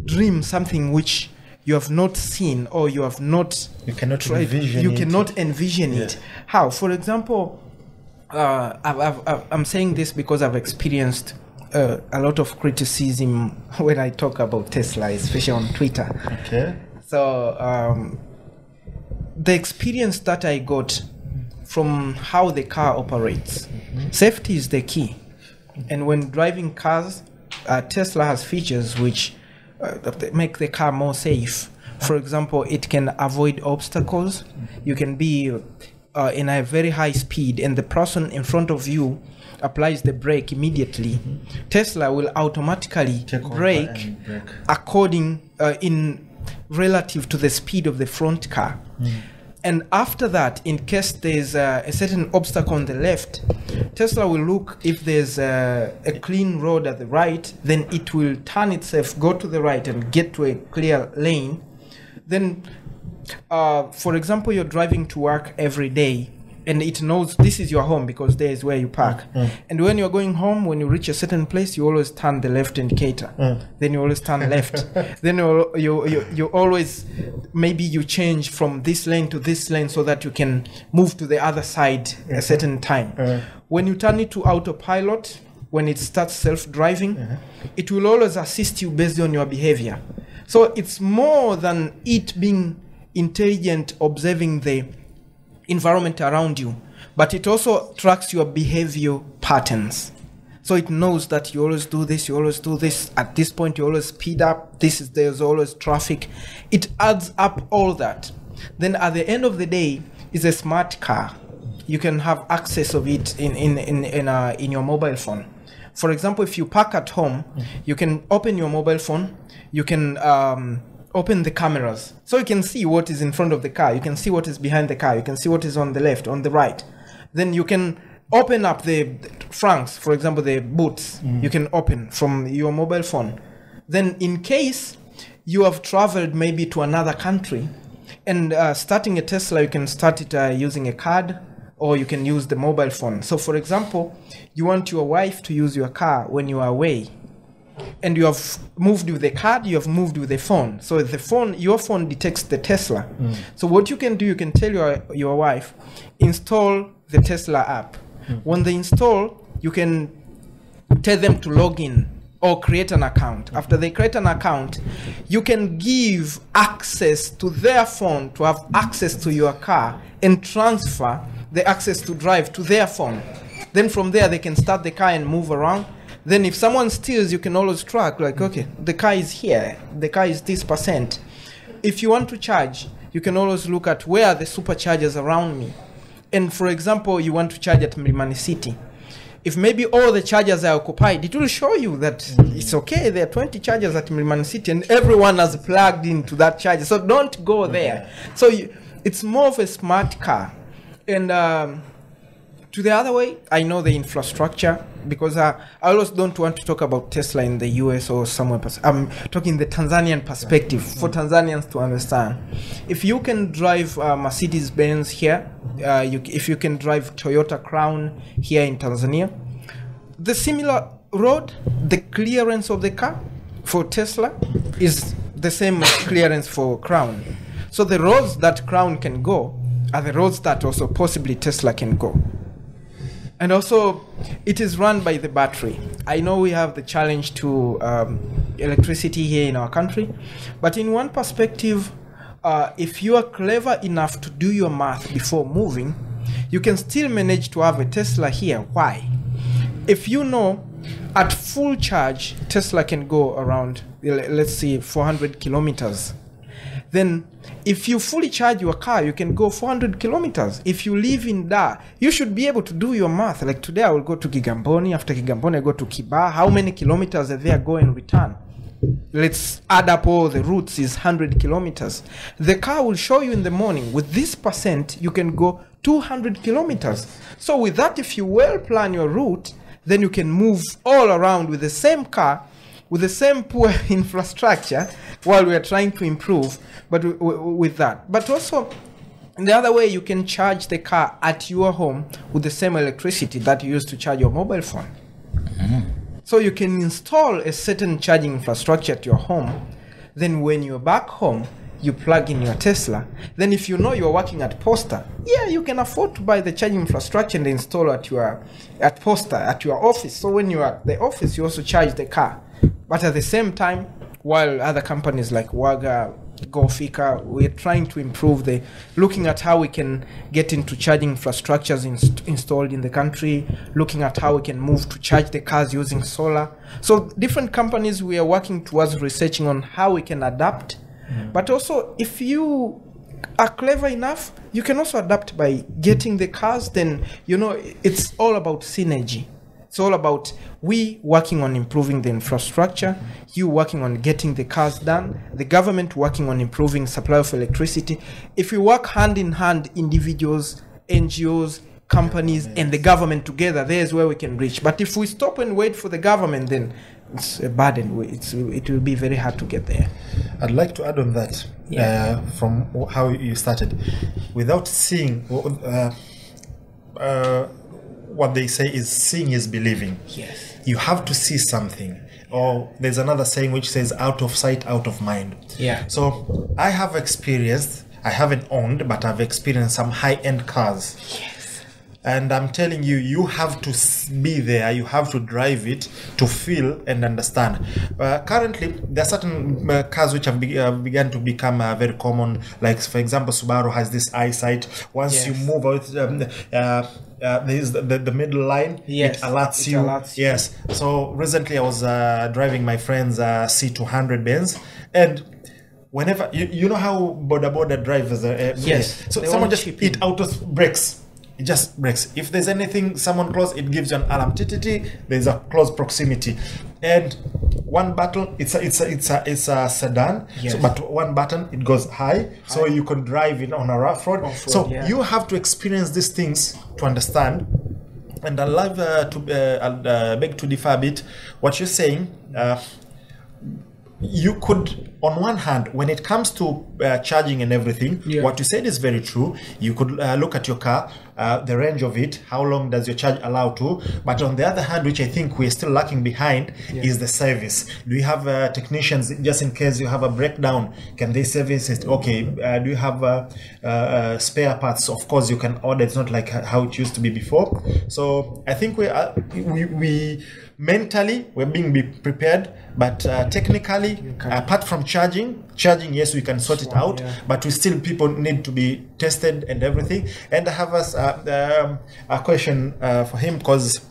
dream something which you have not seen, or you have not envision you cannot envision it. How? For example, I'm saying this because I've experienced a lot of criticism when I talk about Tesla, especially on Twitter. Okay. So the experience that I got from how the car operates, safety is the key. And when driving cars, Tesla has features which make the car more safe. For example, it can avoid obstacles. You can be in a very high speed, and the person in front of you applies the brake immediately. Tesla will automatically brake according in relative to the speed of the front car. And after that, in case there's a certain obstacle on the left, Tesla will look if there's a clean road at the right, then it will turn itself, go to the right and get to a clear lane. Then, for example, you're driving to work every day and it knows this is your home because there is where you park. And when you're going home, when you reach a certain place, you always turn the left indicator. Then you always turn left. Then you always, maybe you change from this lane to this lane so that you can move to the other side a certain time. When you turn it to autopilot, when it starts self-driving, it will always assist you based on your behavior. So it's more than it being intelligent, observing the environment around you, but it also tracks your behavior patterns. So it knows that you always do this, you always do this, at this point you always speed up, there's always traffic. It adds up all that. Then at the end of the day, it's a smart car. You can have access of it in your mobile phone. For example, if you park at home, you can open your mobile phone, you can open the cameras, so you can see what is in front of the car, you can see what is behind the car, you can see what is on the left, on the right. Then you can open up the trunks, for example, the boots, you can open from your mobile phone. Then in case you have traveled maybe to another country, and starting a Tesla, you can start it using a card, or you can use the mobile phone. So for example, you want your wife to use your car when you are away, and you have moved with the card, you have moved with the phone. So the phone, your phone detects the Tesla. So what you can do, you can tell your wife, install the Tesla app. When they install, you can tell them to log in or create an account. After they create an account, you can give access to their phone to have access to your car and transfer the access to drive to their phone. Then from there, they can start the car and move around. Then if someone steals, you can always track, like, okay, the car is here, the car is this %. If you want to charge, you can always look at where are the superchargers around me. And for example, you want to charge at Mlimani City. If maybe all the chargers are occupied, it will show you that it's okay, there are 20 chargers at Mlimani City and everyone has plugged into that charger. So don't go there. So it's more of a smart car. And to the other way, I know the infrastructure, because I always don't want to talk about Tesla in the US or somewhere. I'm talking the Tanzanian perspective for Tanzanians to understand. If you can drive Mercedes-Benz here, if you can drive Toyota Crown here in Tanzania, the similar road, the clearance of the car for Tesla is the same clearance for Crown. So the roads that Crown can go are the roads that also possibly Tesla can go. And also, it is run by the battery. I know we have the challenge to electricity here in our country, but in one perspective, if you are clever enough to do your math before moving, you can still manage to have a Tesla here. Why? If you know, at full charge, Tesla can go around, let's say, 400 kilometers. Then if you fully charge your car, you can go 400 kilometers. If you live in Dar, you should be able to do your math. Like today I will go to Kigamboni, after Kigamboni I go to Kibaha. How many kilometers are there, go and return? let's add up all the routes, is 100 kilometers. The car will show you in the morning, with this percent, you can go 200 kilometers. So with that, if you well plan your route, then you can move all around with the same car, with the same poor infrastructure, while we are trying to improve, but with that. But also, in the other way, you can charge the car at your home with the same electricity that you use to charge your mobile phone. So you can install a certain charging infrastructure at your home. Then when you're back home, you plug in your Tesla. Then if you know you're working at Posta, yeah, you can afford to buy the charging infrastructure and install at Posta, at your office. So when you're at the office, you also charge the car. But at the same time, while other companies like Waga, GoFika, we're trying to improve looking at how we can get into charging infrastructures installed in the country, looking at how we can move to charge the cars using solar. So different companies, we are working towards researching on how we can adapt. But also, if you are clever enough, you can also adapt by getting the cars. Then, it's all about synergy. It's all about we working on improving the infrastructure, you working on getting the cars done, the government working on improving supply of electricity. If we work hand in hand, individuals, NGOs, companies, and the government together, there's where we can reach. But if we stop and wait for the government, then it's a burden. It will be very hard to get there. I'd like to add on that, from how you started. Without seeing, what they say is seeing is believing. Yes. You have to see something. Or there's another saying which says out of sight, out of mind. Yeah. So I have experienced, I haven't owned, but I've experienced some high-end cars. Yes. And I'm telling you, you have to be there, you have to drive it to feel and understand. Currently, there are certain cars which have begun to become very common. Like, for example, Subaru has this eyesight. Once you move out, there's the middle line, it alerts you. Yes. So recently I was driving my friend's C200 Benz, and whenever, you know how border drivers are. Yes. So someone just hit auto brakes. It just breaks. If there's anything, someone close, it gives you an alarm. There's a close proximity, and one button. It's a sedan. Yes. So, but one button, it goes high, so you can drive it on a rough road. So you have to experience these things to understand. And I love I'll beg to differ a bit. What you're saying. You could, on one hand, when it comes to charging and everything, what you said is very true. You could look at your car, the range of it, how long does your charge allow to. But on the other hand, which I think we're still lacking behind, is the service. Do you have technicians, just in case you have a breakdown, can they service it? Okay, do you have spare parts? Of course, you can order. It's not like how it used to be before. So I think we mentally we're being prepared, but technically, apart from charging, yes, we can sort it out, but we still, people need to be tested and everything. And I have a question for him, because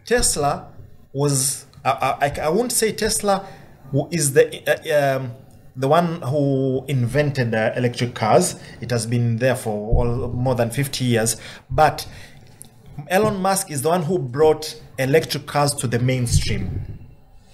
Tesla was, I won't say Tesla is the one who invented electric cars. It has been there for more than 50 years, but Elon Musk is the one who brought electric cars to the mainstream.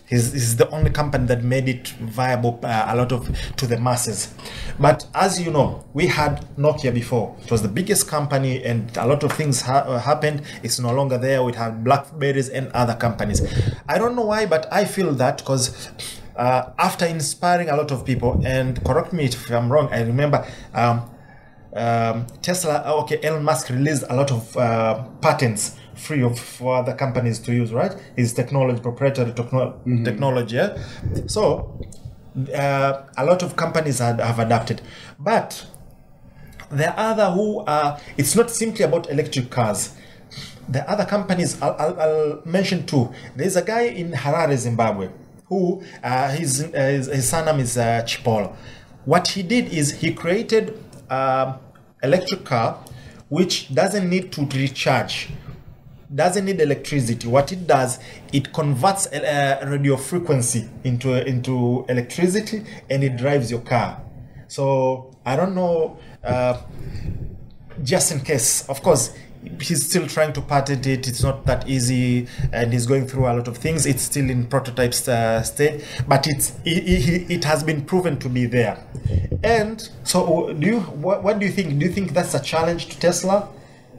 He's the only company that made it viable to the masses. But as you know, we had Nokia before. It was the biggest company, and a lot of things happened. It's no longer there. We have Blackberries and other companies. I don't know why, but I feel that because after inspiring a lot of people, and correct me if I'm wrong, I remember Tesla, Elon Musk released a lot of patents free for other companies to use, right? His technology, proprietary technology. Yeah? So a lot of companies have adapted, but there are other who are, it's not simply about electric cars. The other companies, I'll mention two. There's a guy in Harare, Zimbabwe, who his surname is Chipolo. What he did is he created electric car which doesn't need to recharge, doesn't need electricity. What it does, it converts radio frequency into electricity, and it drives your car. So I don't know, just in case, of course, he's still trying to patent it. It's not that easy, and he's going through a lot of things. It's still in prototype state, but it has been proven to be there. And so, what do you think? Do you think that's a challenge to Tesla?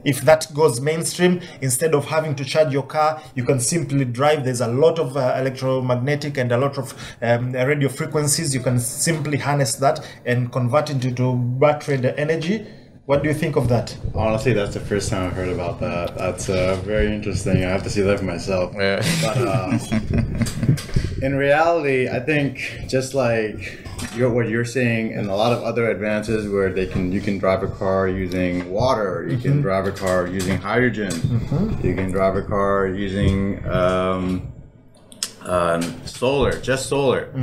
If that goes mainstream, instead of having to charge your car, you can simply drive. There's a lot of electromagnetic and a lot of radio frequencies. You can simply harness that and convert it into battery energy. What do you think of that? Honestly, that's the first time I've heard about that. That's very interesting. I have to see that for myself. Yeah. But in reality, I think just like what you're saying, and a lot of other advances where you can drive a car using water, you can drive a car using hydrogen, you can drive a car using solar, just solar.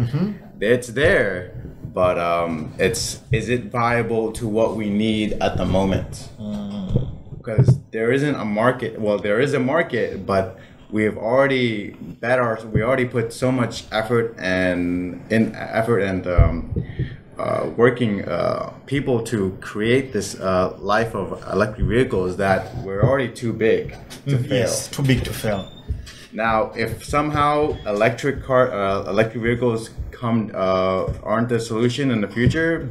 It's there. But is it viable to what we need at the moment? Because there isn't a market. Well, there is a market, but we already put so much effort and working people to create this life of electric vehicles that we're already too big to fail. Yes, too big to fail. Now, if somehow electric vehicles aren't the solution in the future,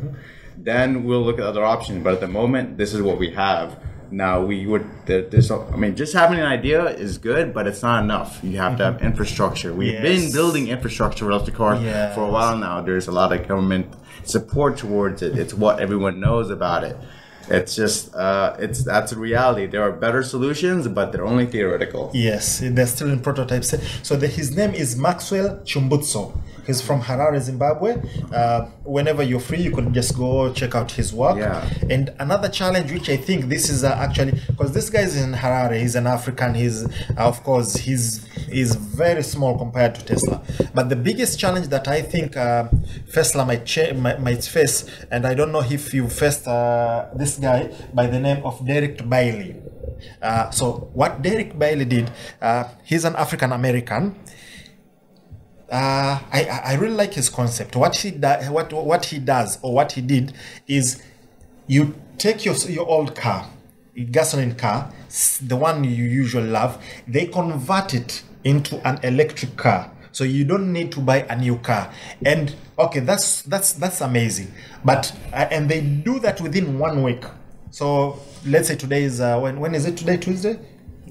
then we'll look at other options. But at the moment, this is what we have. Now, just having an idea is good, but it's not enough. You have to have infrastructure. We've been building infrastructure for electric cars for a while now. There's a lot of government support towards it. It's what everyone knows about it. It's just, that's a reality. There are better solutions, but they're only theoretical. Yes, they're still in prototype state. So his name is Maxwell Chumbutso. He's from Harare, Zimbabwe. Whenever you're free, you can just go check out his work. Yeah. And another challenge, which I think this is actually, because this guy is in Harare, he's an African, he's very small compared to Tesla. But the biggest challenge that I think Tesla might face, and I don't know if you faced this guy by the name of Derek Bailey. So what Derek Bailey did, he's an African American. I really like his concept. What he did is, you take your old car, gasoline car, the one you usually love, they convert it into an electric car. So you don't need to buy a new car. And okay, that's amazing. But and they do that within 1 week. So let's say today is when is it today? Tuesday?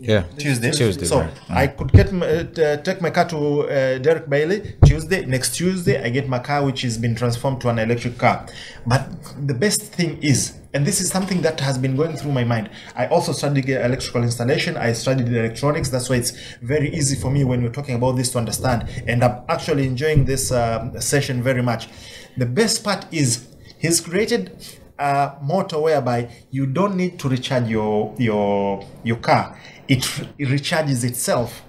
Yeah, Tuesday. So right. I could take my car to Derek Bailey Tuesday. Next Tuesday, I get my car, which has been transformed to an electric car. But the best thing is, and this is something that has been going through my mind, I also studied electrical installation. I studied electronics. That's why it's very easy for me when we're talking about this to understand. And I'm actually enjoying this session very much. The best part is he's created a motor whereby you don't need to recharge your car. It recharges itself.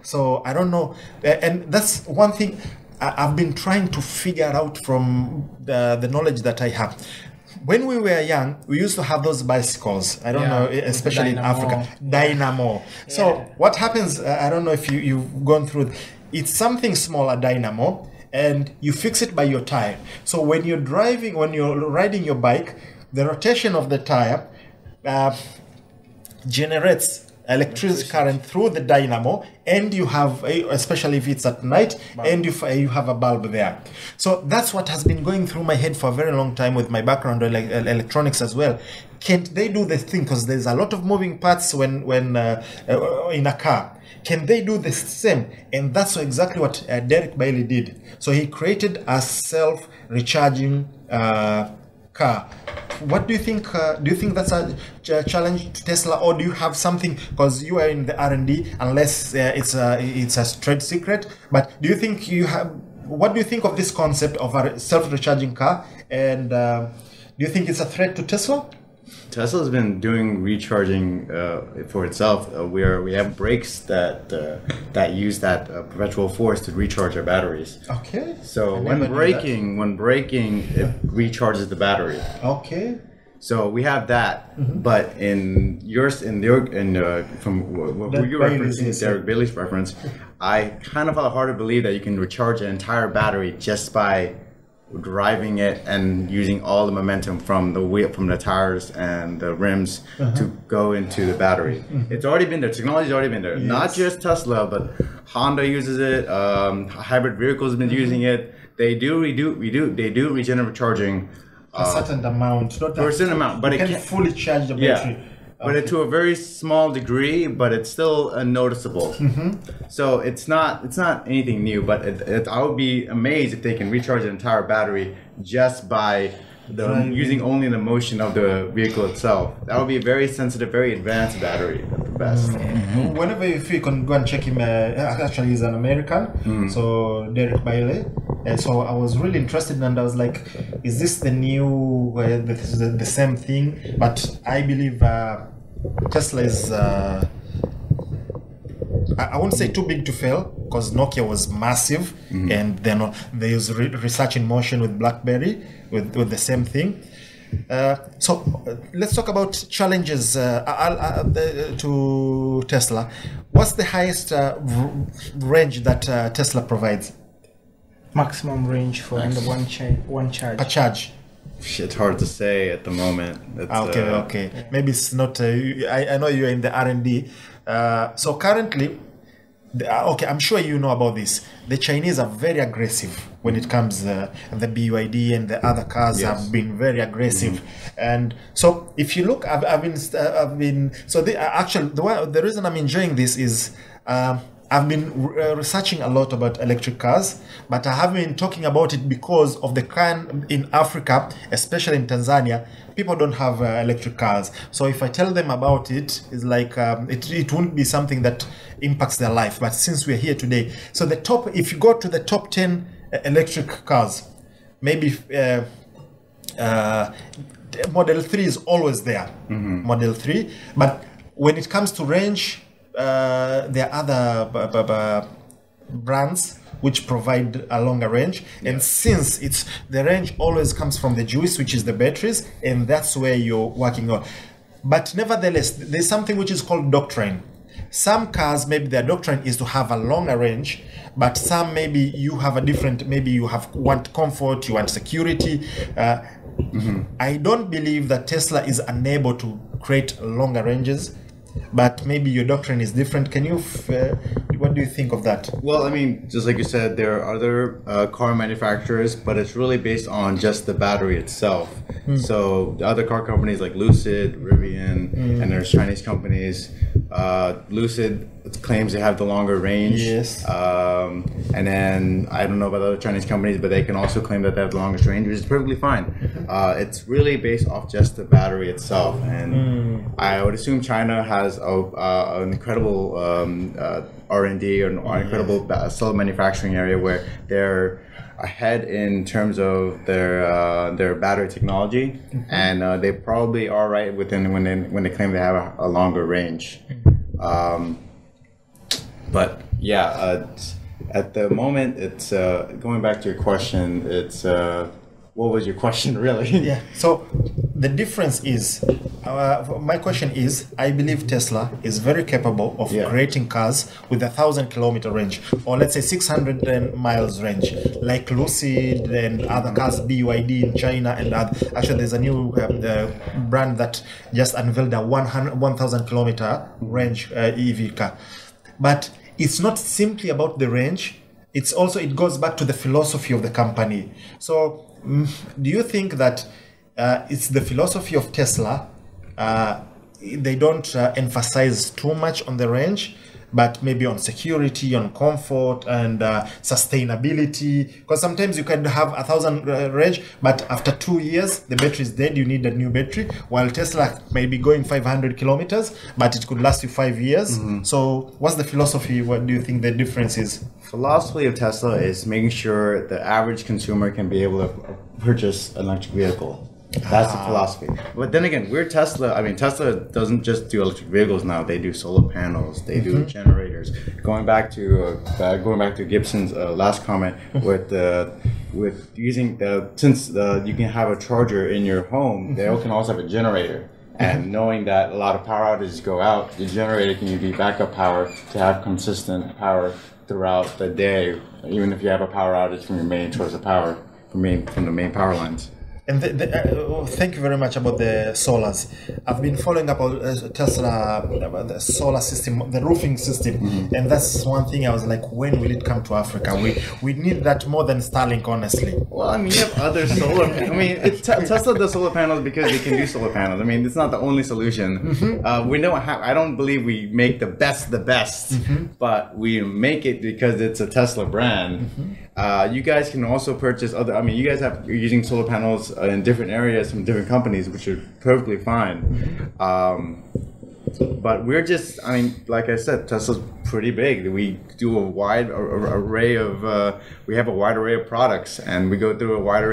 So I don't know, and that's one thing I've been trying to figure out from the knowledge that I have. When we were young, we used to have those bicycles. I don't know, especially in Africa, dynamo. So what happens? I don't know if you've gone through. It's something small, a dynamo, and you fix it by your tire. So when you're riding your bike, the rotation of the tire generates electricity current through the dynamo, and you have, especially if it's at night, and you have a bulb there. So that's what has been going through my head for a very long time with my background in electronics as well. Can't they do the thing? Because there's a lot of moving parts when in a car. Can they do the same? And that's exactly what Derek Bailey did. So he created a self-recharging car. What do you think? Do you think that's a challenge to Tesla, or do you have something? Because you are in the R&D, unless it's a trade secret. But do you think you have? What do you think of this concept of a self-recharging car? And do you think it's a threat to Tesla? Tesla's been doing recharging for itself. We have brakes that use that perpetual force to recharge our batteries. Okay. So when braking, it recharges the battery. Okay. So we have that, but from what you're referencing, Derek Bailey's reference, I kind of have hard to believe that you can recharge an entire battery just by driving it and using all the momentum from the wheel, from the tires and the rims to go into the battery. It's already been there. Technology's already been there. Yes. Not just Tesla, but Honda uses it. Hybrid vehicles have been using it. They do regenerative charging. A certain amount, not For a certain amount, but you it can can't fully charge the battery. but it, to a very small degree, but it's still noticeable. So it's not anything new, but I would be amazed if they can recharge an entire battery just by using only the motion of the vehicle itself. That would be a very sensitive, very advanced battery at the best. Whenever you can go and check him, actually he's an American, so Derek Bailey. And so I was really interested, and I was like, is this the new, the same thing? But I believe Tesla is, I won't say too big to fail, because Nokia was massive, and then there's research in motion with BlackBerry, with the same thing. So let's talk about challenges to Tesla. What's the highest range that Tesla provides? Maximum range for under one charge. A charge. It's hard to say at the moment. It's, okay. Maybe it's not. I know you're in the R&D. So currently, I'm sure you know about this. The Chinese are very aggressive when it comes. The BYD and the other cars have been very aggressive, and so if you look, I've been. So the reason I'm enjoying this is. I've been researching a lot about electric cars, but I haven't been talking about it because of the kind in Africa, especially in Tanzania, people don't have electric cars. So if I tell them about it, it's like it won't be something that impacts their life. But since we're here today, so if you go to the top 10 electric cars, maybe Model 3 is always there, Model 3. But when it comes to range, there are other brands which provide a longer range, and since the range always comes from the juice, which is the batteries, and that's where you're working on. But nevertheless, there's something which is called doctrine. Some cars, maybe their doctrine is to have a longer range, but some maybe you have a different, maybe you want comfort, you want security. I don't believe that Tesla is unable to create longer ranges, but maybe your doctrine is different. Can you, what do you think of that? Well, I mean, just like you said, there are other car manufacturers, but it's really based on just the battery itself. So the other car companies like Lucid, Rivian, and there's Chinese companies. Lucid claims they have the longer range. Yes. And then I don't know about other Chinese companies, but they can also claim that they have the longest range, which is perfectly fine. It's really based off just the battery itself. And I would assume China has an incredible R&D or an incredible cell manufacturing area where they're ahead in terms of their battery technology, and they probably are right within when they claim they have a longer range. But yeah, at the moment, it's going back to your question. It's what was your question really? Yeah. So the difference is, my question is, I believe Tesla is very capable of creating cars with 1,000-kilometer range, or let's say 600 miles range, like Lucid and other cars, BYD in China, and actually there's a new brand that just unveiled a 1,000-kilometer range EV car. But it's not simply about the range. It goes back to the philosophy of the company. So do you think that it's the philosophy of Tesla? They don't emphasize too much on the range, but maybe on security, on comfort, and sustainability. Because sometimes you can have 1,000 range, but after 2 years, the battery is dead. You need a new battery. While Tesla may be going 500 kilometers, but it could last you 5 years. So what's the philosophy? What do you think the difference is? Philosophy of Tesla is making sure the average consumer can be able to purchase an electric vehicle. That's the philosophy. But then again, we're Tesla. I mean, Tesla doesn't just do electric vehicles now. They do solar panels. They do generators. Going back to Gibson's last comment with using since you can have a charger in your home, they can also have a generator. And knowing that a lot of power outages go out, the generator can be backup power to have consistent power throughout the day, even if you have a power outage from your main source of power. from the main power lines. And thank you very much about the solars. I've been following up on Tesla, the solar system, the roofing system, and that's one thing I was like, when will it come to Africa? We need that more than Starlink, honestly. Well, I mean, you have other solar. I mean, Tesla does solar panels because they can do solar panels. I mean, it's not the only solution. We don't have. I don't believe we make the best, but we make it because it's a Tesla brand. You guys can also purchase other. I mean, you guys you're using solar panels in different areas from different companies, which are perfectly fine. But we're just, I mean, like I said, Tesla's pretty big. We do a wide array of, we have a wide array of products, and we go through a wide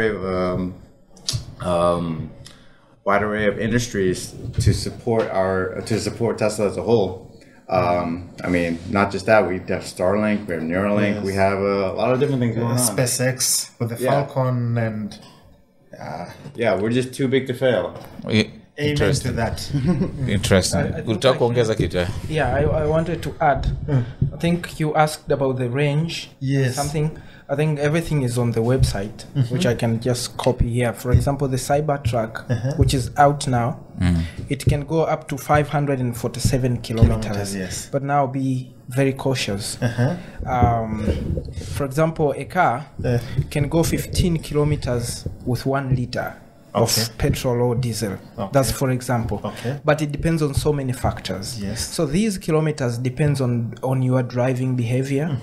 array of industries to support Tesla as a whole. I mean, not just that, we have Starlink, we have Neuralink, we have a lot of different things going on. SpaceX with the Falcon and... yeah, we're just too big to fail. Amen to that. Interesting. I wanted to add. I think you asked about the range. Yes. Something. I think everything is on the website, which I can just copy here. For example, the Cybertruck, which is out now, it can go up to 547 kilometers. Yes. But now be very cautious. For example, a car can go 15 kilometers with 1 liter of petrol or diesel. That's for example. But it depends on so many factors. Yes. So these kilometers depends on your driving behavior,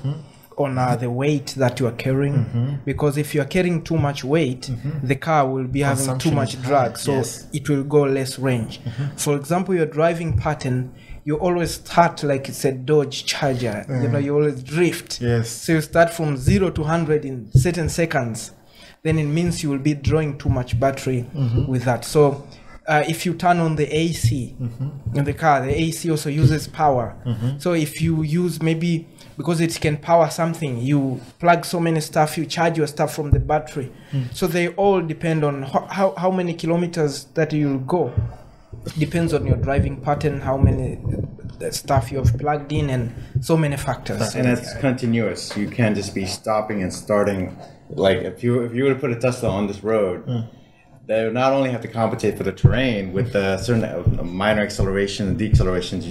on the weight that you are carrying, because if you are carrying too much weight, the car will be having too much drag, so it will go less range. For example, your driving pattern, you always start like it's a Dodge Charger. You know, you always drift. So you start from 0 to 100 in certain seconds. Then it means you will be drawing too much battery with that. So if you turn on the AC in the car, the AC also uses power. So if you use, maybe because it can power something, you plug so many stuff, you charge your stuff from the battery. So they all depend on how many kilometers that you'll go. Depends on your driving pattern, how many stuff you have plugged in, and so many factors. And it's continuous. You can't just be stopping and starting. Like if you were to put a Tesla on this road, they would not only have to compensate for the terrain with certain minor acceleration and decelerations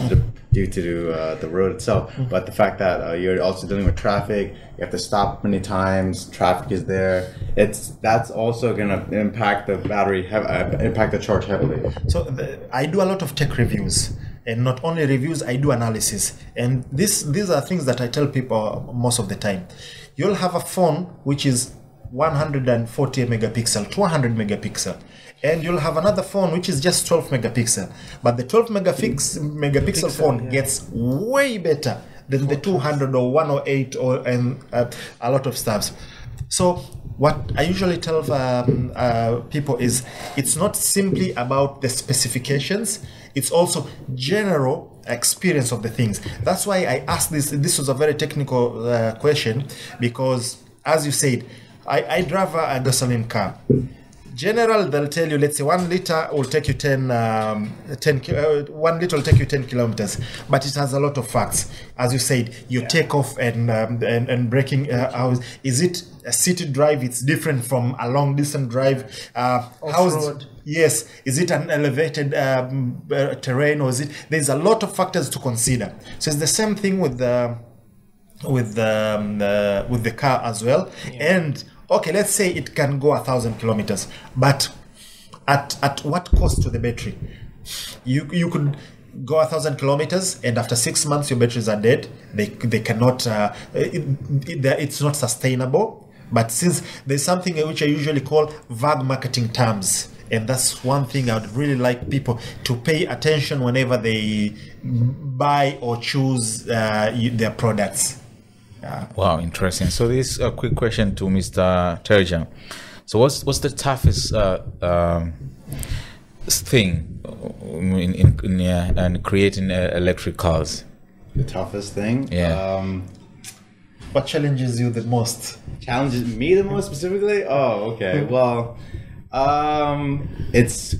due to the road itself, but the fact that you're also dealing with traffic, you have to stop many times, traffic is there. That's also going to impact the battery, impact the charge heavily. So I do a lot of tech reviews. And not only reviews, I do analysis. And these are things that I tell people most of the time. You'll have a phone which is 140 megapixel, 200 megapixel. And you'll have another phone which is just 12 megapixel. But the 12 megapixel phone gets way better than the 200 or 108 and a lot of stuff. So what I usually tell people is it's not simply about the specifications, it's also general experience of the things. That's why I asked this. This was a very technical question, because as you said, I drive a gasoline car. General, they'll tell you, let's say 1 liter will take you 1 liter will take you 10 kilometers, but it has a lot of facts. As you said, you take off and braking. Is it a city drive? It's different from a long distance drive. Off-road. Yes, is it an elevated terrain, or is it? There's a lot of factors to consider. So it's the same thing with the car as well. And okay, let's say it can go 1,000 kilometers, but at what cost to the battery? You could go 1,000 kilometers, and after 6 months your batteries are dead. They cannot. It's not sustainable. But since there's something which I usually call vague marketing terms, and that's one thing I would really like people to pay attention whenever they buy or choose their products. Wow, interesting. So this a quick question to Mr. Terja. So what's the toughest thing in creating electric cars? The toughest thing? Yeah. What challenges you the most? Challenges me the most specifically? Oh, okay. Well,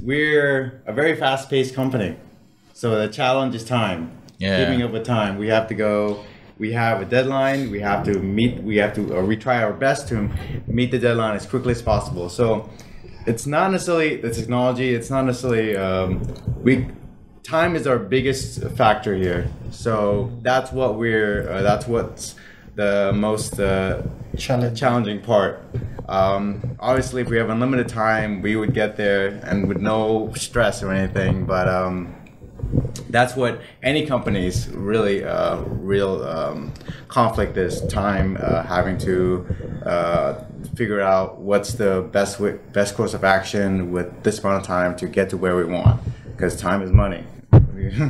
we're a very fast-paced company, so the challenge is time. Yeah. Keeping up with time. We have to we have a deadline. We have to meet. We try our best to meet the deadline as quickly as possible. So it's not necessarily the technology. It's not necessarily time is our biggest factor here. So that's what's the most challenging part. Obviously, if we have unlimited time, we would get there and with no stress or anything. But that's what any company's really real conflict is: time, having to figure out what's the best course of action with this amount of time to get to where we want. Because time is money.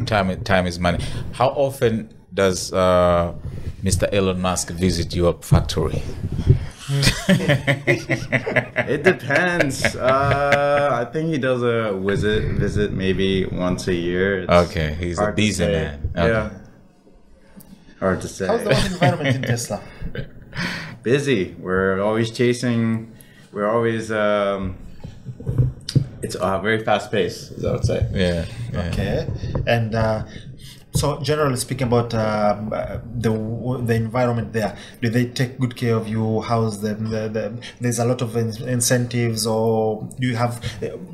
Time is money. How often does Mr. Elon Musk visit your factory? It depends. I think he does a visit maybe once a year. Okay, he's a busy man. Okay. Yeah. Hard to say. How's the work environment in Tesla? Busy. We're always chasing. We're always. It's very fast paced, as I would say. Yeah. Okay. And so, generally speaking, about the environment there, do they take good care of you? How's there's a lot of incentives, or do you have?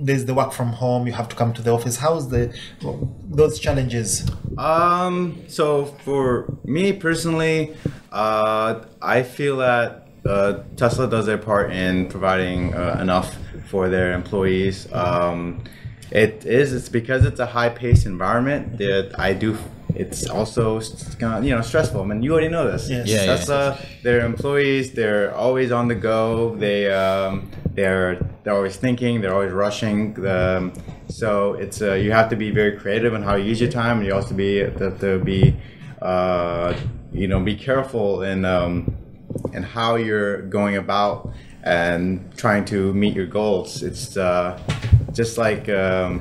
There's the work from home. You have to come to the office. How's those challenges? So for me personally, I feel that Tesla does their part in providing enough for their employees. It's because it's a high-paced environment that it's also stressful. I mean, you already know this. Yes. Yeah, Tesla, their employees, they're always on the go. They're always thinking. They're always rushing. So it's you have to be very creative in how you use your time, and you also have to be careful in how you're going about and trying to meet your goals. It's just like I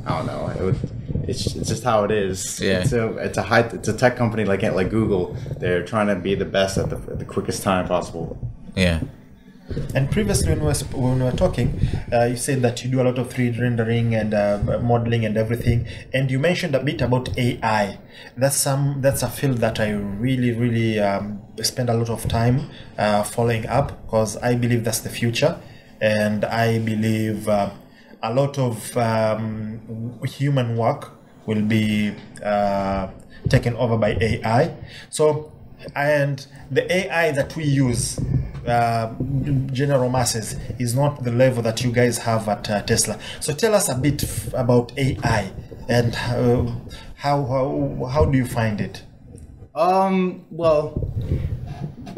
don't know. It's just how it is. Yeah. It's a tech company like Google. They're trying to be the best at the quickest time possible. Yeah. And previously, when we were talking, you said that you do a lot of 3D rendering and modeling and everything, and you mentioned a bit about AI. That's a field that I really spend a lot of time following up, because I believe that's the future, and I believe a lot of human work will be taken over by AI. So, and the AI that we use, general masses, is not the level that you guys have at Tesla. So tell us a bit about AI and how do you find it? Well,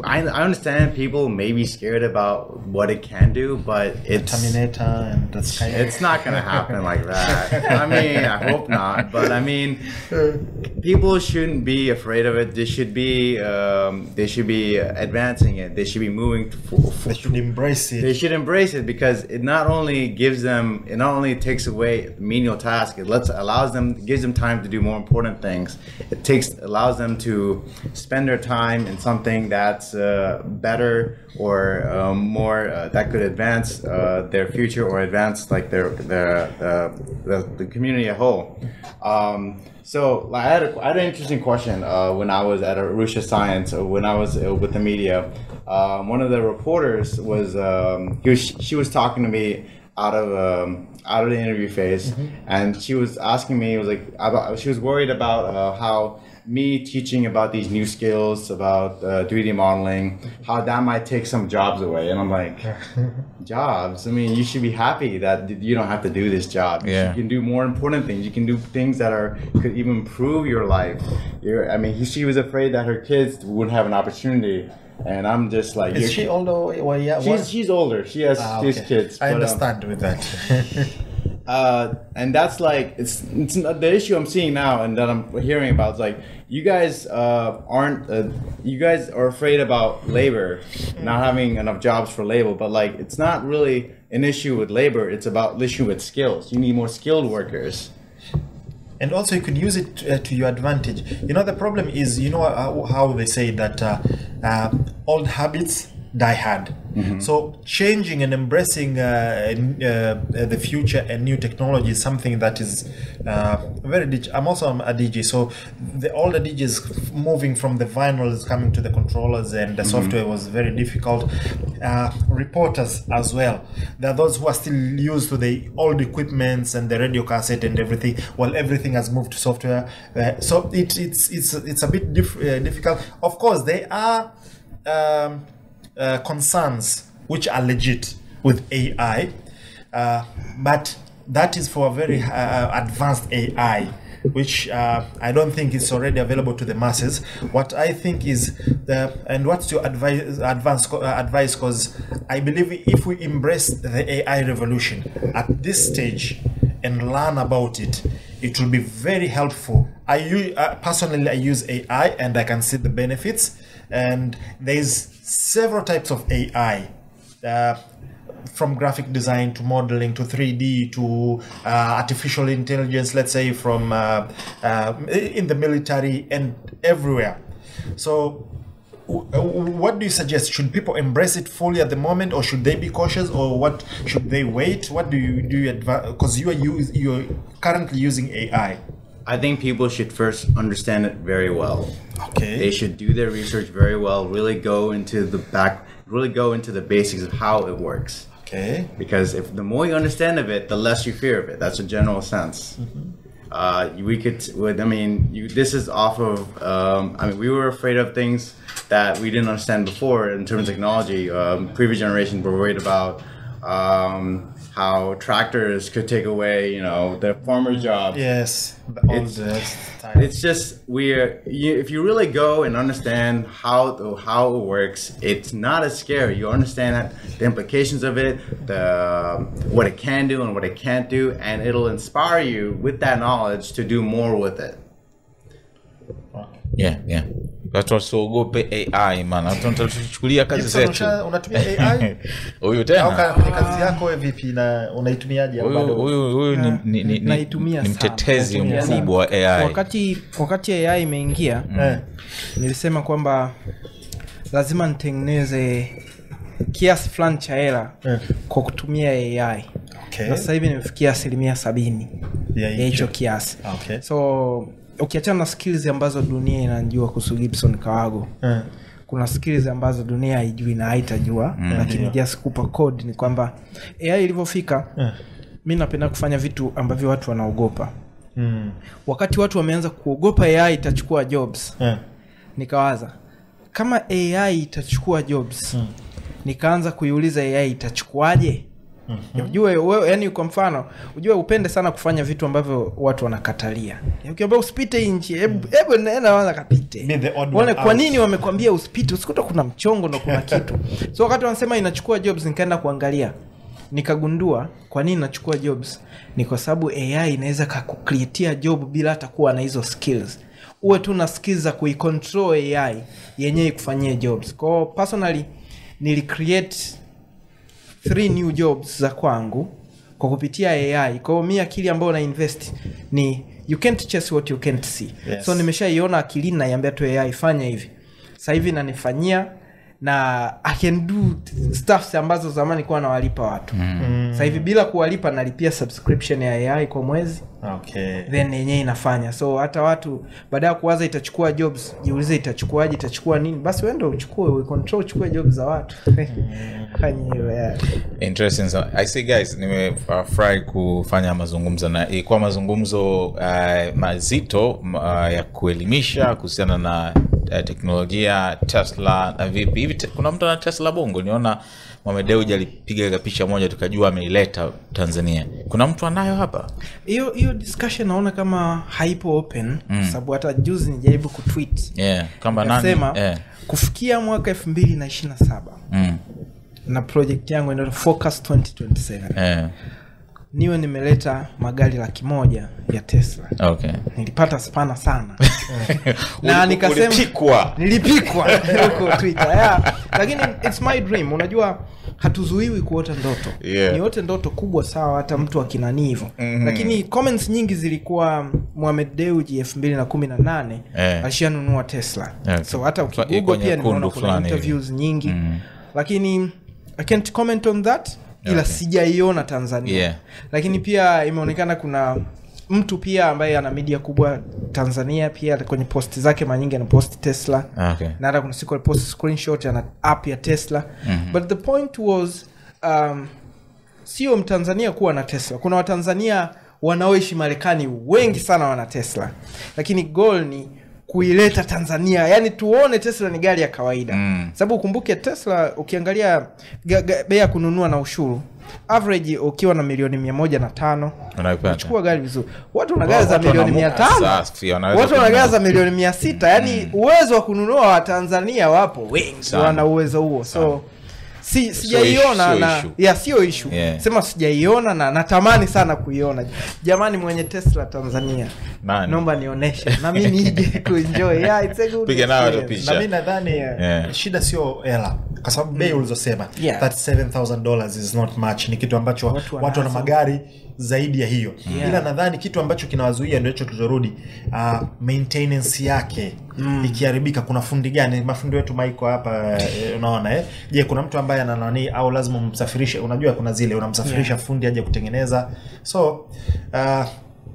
I understand people may be scared about what it can do, but Terminator and that's kind of... It's not going to happen like that. I mean, I hope not, but I mean, people shouldn't be afraid of it. They should be advancing it. They should be moving. They should embrace it. They should embrace it, because it not only takes away menial tasks. It gives them time to do more important things. Allows them to spend their time in something that's better or more that could advance their future or advance like the community as a whole. So I had an interesting question when I was at Arusha Science, when I was with the media. One of the reporters was she was talking to me out of the interview phase, and she was asking me, she was worried about how me teaching about these new skills about 3D modeling, how that might take some jobs away. And I'm like, jobs? I mean, you should be happy that you don't have to do this job. Yeah. You can do more important things. You can do things that could even improve your life. She was afraid that her kids wouldn't have an opportunity. And I'm just like... Is she older? Well, yeah, she's older. She has kids. I understand with that. And that's like it's the issue I'm seeing now and that I'm hearing about. It's like you guys you guys are afraid about labor, not having enough jobs for labor, but like it's not really an issue with labor. It's about an issue with skills. You need more skilled workers. And also you could use it to your advantage. The problem is, how they say that old habits die hard. So changing and embracing the future and new technology is something that is very I'm also a DJ, so all the DJs moving from the vinyls coming to the controllers, and the software was very difficult. Reporters as well, there are those who are still used to the old equipments and the radio cassette and everything, while everything has moved to software. So it's a bit difficult. Of course, there are concerns which are legit with AI, but that is for a very advanced AI, which I don't think is already available to the masses. What I think is, and what's your advice, because I believe if we embrace the AI revolution at this stage and learn about it, it will be very helpful. Personally, I use AI and I can see the benefits, and there's several types of AI, from graphic design to modeling to 3D to artificial intelligence, let's say from in the military and everywhere. So what do you suggest? Should people embrace it fully at the moment, or should they be cautious, or what should they wait? What do you advise? Because you're currently using AI. I think people should first understand it very well. Okay. They should do their research very well, really go into the basics of how it works. Okay. Because if the more you understand of it, the less you fear of it. That's a general sense. This is off of, we were afraid of things that we didn't understand before in terms of technology. Previous generations were worried about how tractors could take away, the farmer's job. Yes. It's just if you really go and understand how it works, it's not as scary. You understand the implications of it, what it can do and what it can't do, and it'll inspire you with that knowledge to do more with it. Yeah. Watu wasiogope AI, man. Watu wanatuchukulia kazi zetu. Unatumia AI? Huyu tena. Au kwenye kazi yako vipi, na unaitumiaje au bado? Huyu ni mtetezi mkubwa wa AI. Wakati AI imeingia, nilisema kwamba lazima nitengeneze kiasi fulani cha hela kwa kutumia AI. Okay. Na sasa hivi nimefikia 70% ya hicho kiasi. Okay. So ukiachana na skills ambazo dunia inajua kuhusu Gibson Kawago, kuna skills ambazo dunia haijui na haitajua, lakini just kupa code ni kwamba AI ilivyofika, mimi napenda kufanya vitu ambavyo watu wanaogopa. Wakati watu wameanza kuogopa AI itachukua jobs, nikawaza kama AI itachukua jobs, nikaanza kuiuliza AI itachukuaje? Ujue wewe, yani kwa mfano, ujue upende sana kufanya vitu ambavyo watu wanakatalia. Ukiambia usipite nje, hebu nenda wala kapite. Wale kwa nini wamekwambia usipite? Usikuta kuna mchongo na kuna kitu. So wakati wanasema inachukua jobs, nikaenda kuangalia. Nikagundua kwa nini inachukua jobs. Ni kwa sababu AI inaweza kukucreatea job bila hata kuwa na hizo skills. Uwe tu na skills za kuicontrol AI yenyewe ikufanyie jobs. Kwa personally nilicreate 3 new jobs za kwangu kwa kupitia AI. Kwa hiyo mimi akili ambayo na invest ni you can't chase what you can't see. Yes. So nimeshaiona akilini na iambia tu AI fanya hivi. Sasa hivi nanifanyia, na I can do stuff ambazo zamani kwa nawalipa watu. Sasa hivi bila kuwalipa nalipia subscription ya AI kwa mwezi. Okay. Then yenyewe inafanya. So hata watu baada ya kuwaza itachukua jobs, jiulize itachukuaje, itachukua nini? Basi wewe ndio uchukue jobs za watu. Fanya Interesting. So, I see guys, nimefurahi kufanya mazungumzo, na ilikuwa mazungumzo mazito ya kuelimisha kuhusiana na teknolojia, Tesla na vipi. Hivi kuna mtu ana Tesla Bongo? Niona Mohamed Dewji alipiga picha moja tukajua ameileta Tanzania. Kuna mtu anayo hapa? Hiyo discussion naona kama haipo open, sababu hata juzi nijaribu kutweet. Kama nani? Kufikia mwaka 2027. Na project yangu inaitwa Focus 2027. Niwe nimeleta magari 100,000 ya Tesla. Okay. Nilipata spana sana. Na nikasema nilipikwa huko Twitter. Lakini it's my dream. Unajua hatuzuiwi kuota ndoto. Ni yote ndoto kubwa sawa, hata mtu akinani hivyo. Lakini comments nyingi zilikuwa Mohamed Dewji 2018 alishanunua Tesla. So hata ukigoogle pia nimeona kuna interviews nyingi. lakini I can't comment on that, ila sijaiona Tanzania. Lakini pia imeonekana kuna mtu pia ambaye ana media kubwa Tanzania pia kwenye posti zake mara nyingi ana post Tesla. Na hata kuna siku post screenshot ana app ya Tesla. But the point was sio Mtanzania kuwa na Tesla. Kuna Watanzania wanaoishi Marekani wengi sana wana Tesla. Lakini goal ni kuileta Tanzania, yani tuone Tesla ni gari ya kawaida. Sababu ukumbuke Tesla ukiangalia bei ya kununua na ushuru, average ukiwa na milioni 105 unachukua gari vizuri. Watu wana gari za milioni 500, watu wana gari za milioni 600. Yani uwezo wa kununua wa Tanzania wapo wengi wana uwezo huo. So sijaiona na sio issue. Sema sijaiona na natamani sana kuiona. Jamani mwenye Tesla Tanzania, naomba nionyeshe na mimi nije kuenjoy. It's a good piga nayo picha. Na mimi nadhani shida sio hela, kwa sababu bei ulizosema $37,000 is not much. Ni kitu ambacho watu wana magari zaidi ya hiyo. Ila nadhani kitu ambacho kinawazuia ndio hicho tulizorudi, maintenance yake. Ikiharibika kuna fundi gani? Mafundi wetu Michael hapa unaona je, kuna mtu ambaye ana nani au lazima umsafirishe? Unajua kuna zile unamsafirisha fundi aje kutengeneza. So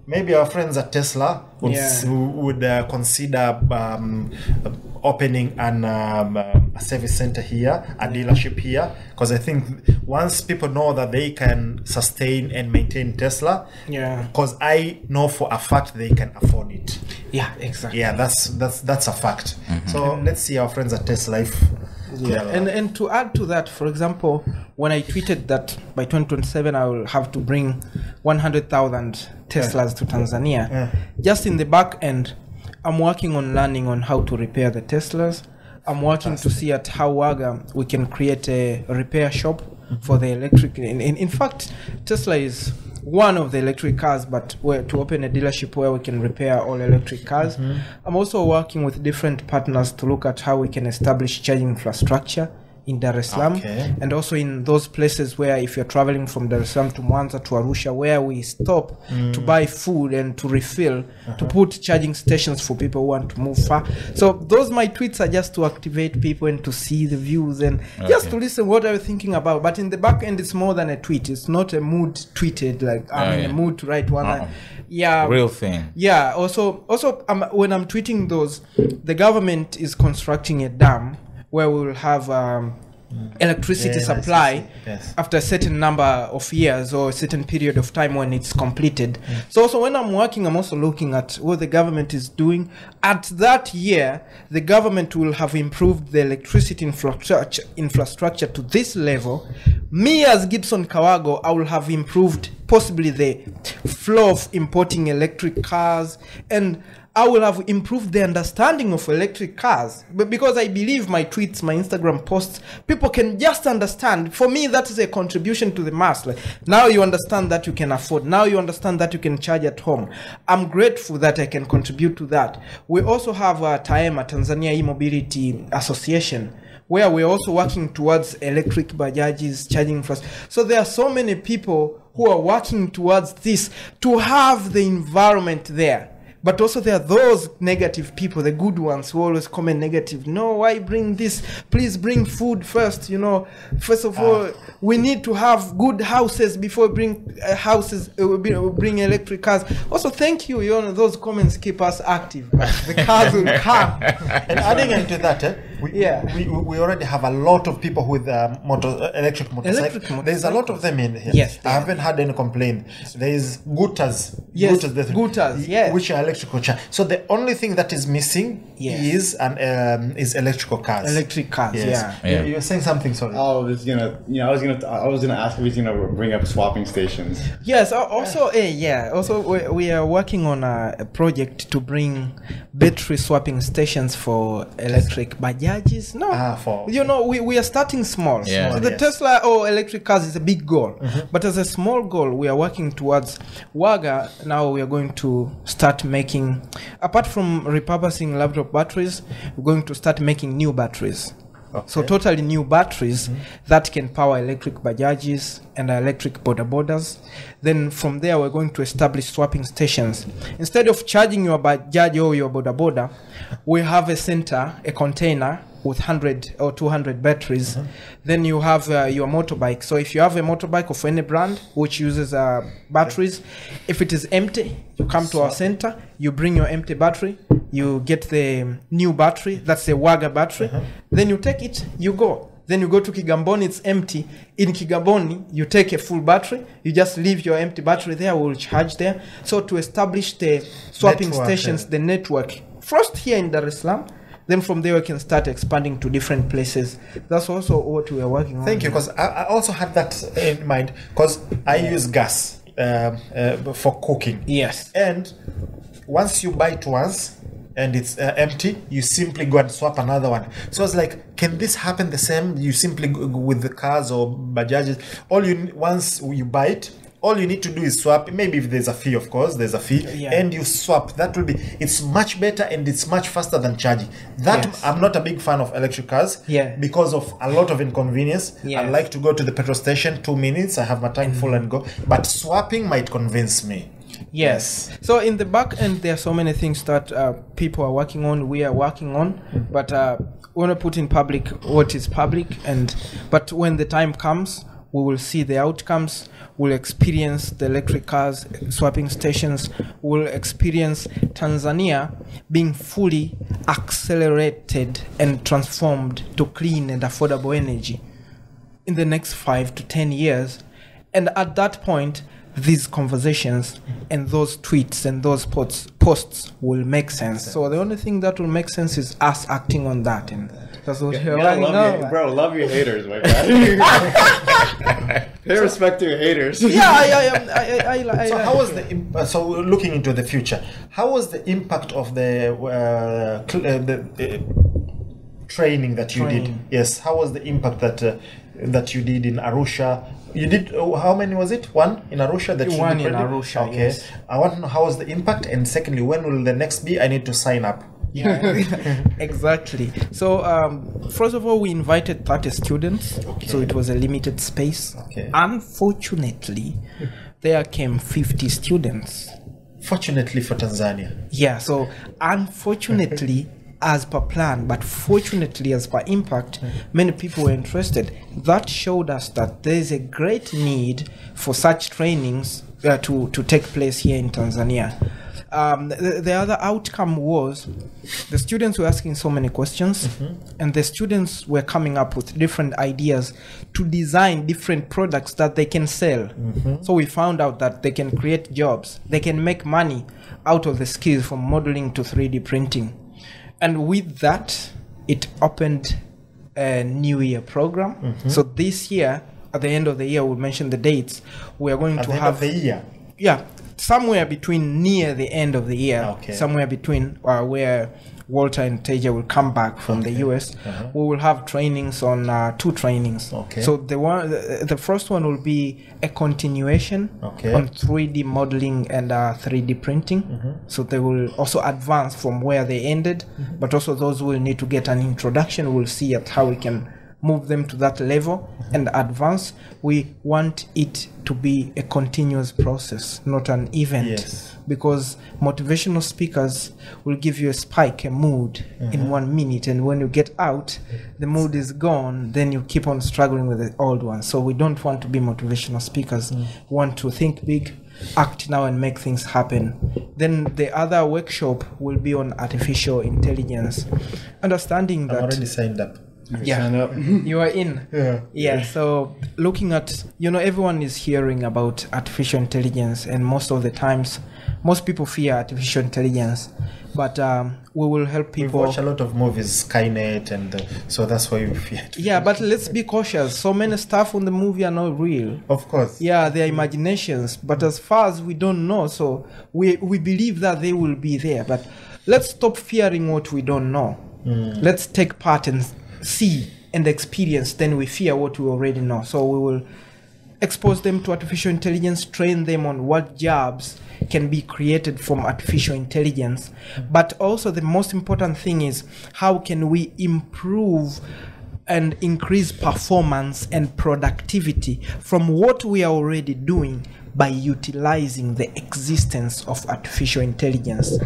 maybe our friends at Tesla would consider opening a service center here, a dealership here, because I think once people know that they can sustain and maintain Tesla, because I know for a fact they can afford it. Yeah, exactly. Yeah, that's a fact. So let's see our friends at Tesla if and to add to that, for example, when I tweeted that by 2027 I will have to bring 100,000 Teslas to Tanzania, just in the back end I'm working on learning on how to repair the Teslas. I'm working to see at how we can create a repair shop for the electric. In fact, Tesla is one of the electric cars, but to open a dealership where we can repair all electric cars. I'm also working with different partners to look at how we can establish charging infrastructure in Dar es Salaam, and also in those places where if you're traveling from Dar es Salaam to Mwanza to Arusha, where we stop to buy food and to refill, to put charging stations for people who want to move far. So those my tweets are just to activate people and to see the views and just to listen what I'm thinking about. But in the back end, it's more than a tweet. It's not a mood tweeted like I'm in a mood to write one. Real thing. Also when I'm tweeting those, the government is constructing a dam where we will have electricity supply after a certain number of years or a certain period of time when it's completed. So also when I'm working, I'm also looking at what the government is doing. At that year, the government will have improved the electricity infrastructure to this level. Me as Gibson Kawago, I will have improved possibly the flow of importing electric cars, and I will have improved the understanding of electric cars. But because I believe my tweets, my Instagram posts, people can just understand. For me, that is a contribution to the mass. Like, now you understand that you can afford. Now you understand that you can charge at home. I'm grateful that I can contribute to that. We also have TAEMA, Tanzania E-Mobility Association, where we're also working towards electric bajajis, charging infrastructure. So there are so many people who are working towards this to have the environment there. But also there are those negative people, the good ones who always comment negative. No, why bring this? Please bring food first. First of all, we need to have good houses before we bring houses. Bring electric cars. Also, thank you. Those comments keep us active. The cars will come. And adding into that, we already have a lot of people with electric motorcycles. There's a lot of them in here. Yes, I haven't had any complaint. There's Gutas. Gutas, yes. Which are electrical charge. So the only thing that is missing is electrical cars. Electric cars, You were saying something, sorry. I was gonna ask if he's gonna bring up swapping stations. Yes. Also, Also, we are working on a project to bring battery swapping stations for electric bajajis. We are starting small. So the Tesla or electric cars is a big goal, but as a small goal, we are working towards WAGA. Now we are going to start making, apart from repurposing laptop batteries, we're going to start making new batteries. So totally new batteries that can power electric bajajis and electric bodabodas. Then from there, we're going to establish swapping stations. Instead of charging your bajaj or your bodaboda, we have a center, a container with 100 or 200 batteries. Then you have your motorbike. So if you have a motorbike of any brand which uses batteries, if it is empty, you come to our center, you bring your empty battery, you get the new battery, that's the Waga battery, then you take it, you go. Then you go to Kigamboni, it's empty. In Kigamboni, you take a full battery, you just leave your empty battery there, we'll charge there. So to establish the swapping stations, the network, first here in Dar es Salaam, then from there we can start expanding to different places. That's also what we are working on. Thank you, because I also had that in mind, because I use gas for cooking. Yes. And once you buy it once, and it's empty, you simply go and swap another one. So I was like, can this happen the same? You simply go with the cars or Bajajes. Once you buy it, all you need to do is swap. Maybe if there's a fee, of course, there's a fee, and you swap. That will be. It's much better and it's much faster than charging. I'm not a big fan of electric cars. Because of a lot of inconvenience. I like to go to the petrol station 2 minutes. I have my tank full and go. But swapping might convince me. Yes. So in the back end, there are so many things that people are working on, we are working on, but we want to put in public what is public. But when the time comes, we will see the outcomes. We'll experience the electric cars, swapping stations. We'll experience Tanzania being fully accelerated and transformed to clean and affordable energy in the next 5 to 10 years. And at that point, these conversations and those tweets and those posts will make sense. So the only thing that will make sense is us acting on that, and that's what we're love your haters, my man. Pay respect to your haters. So how was the so looking into the future? How was the impact of the training that you did? Yes, how was the impact that you did in Arusha? You did, how many was it? One in Arusha? One in Arusha, okay. Yes. I want to know how was the impact, and secondly, when will the next be? I need to sign up. Exactly. So first of all, we invited 30 students, so it was a limited space. Unfortunately, there came 50 students. Fortunately for Tanzania. Yeah, so unfortunately as per plan, but fortunately as per impact, many people were interested. That showed us that there is a great need for such trainings to take place here in Tanzania. The other outcome was the students were asking so many questions, and the students were coming up with different ideas to design different products that they can sell. So we found out that they can create jobs, they can make money out of the skills from modeling to 3D printing. And with that, it opened a New Year program. So this year, at the end of the year, we'll mention the dates. We are going to have the year. Yeah, somewhere between near the end of the year, somewhere between where Walter and Teja will come back from the US. We will have trainings on 2 trainings. So the first one will be a continuation on 3D modeling and 3D printing. So they will also advance from where they ended, but also those will need to get an introduction. We'll see at how we can move them to that level and advance. We want it to be a continuous process, not an event, because motivational speakers will give you a spike, a mood in 1 minute, and when you get out, the mood is gone, then you keep on struggling with the old one. So we don't want to be motivational speakers. We want to think big, act now, and make things happen. Then the other workshop will be on artificial intelligence, understanding that I'm already signed up. You are in. So looking at, everyone is hearing about artificial intelligence, and most of the times most people fear artificial intelligence, but we will help people. We watch a lot of movies, Skynet, and so that's why we fear. But let's be cautious. So many stuff on the movie are not real. Of course. They're imaginations, but as far as we don't know, so we believe that they will be there, but let's stop fearing what we don't know. Let's take part and see and experience, then we fear what we already know. So we will expose them to artificial intelligence, train them on what jobs can be created from artificial intelligence. But also the most important thing is, how can we improve and increase performance and productivity from what we are already doing by utilizing the existence of artificial intelligence.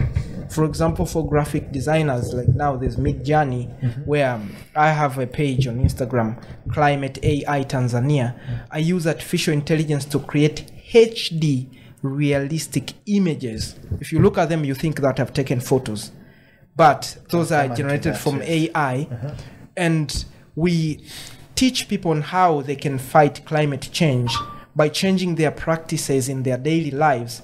For example, for graphic designers, like now there's Midjourney, where I have a page on Instagram, Climate AI Tanzania. I use artificial intelligence to create HD realistic images. If you look at them, you think that I've taken photos, but those are generated from AI. And we teach people on how they can fight climate change by changing their practices in their daily lives.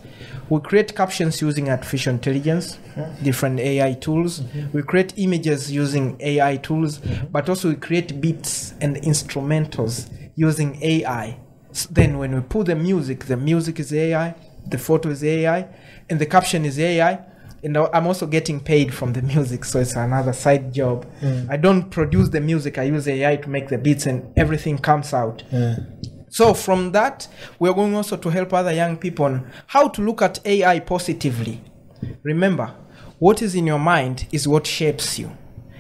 We create captions using artificial intelligence, different AI tools. We create images using AI tools, but also we create beats and instrumentals using AI. So then when we put the music is AI, the photo is AI, and the caption is AI. And I'm also getting paid from the music, so it's another side job. I don't produce the music, I use AI to make the beats, and everything comes out. So from that, we're going also to help other young people on how to look at AI positively. Remember, what is in your mind is what shapes you.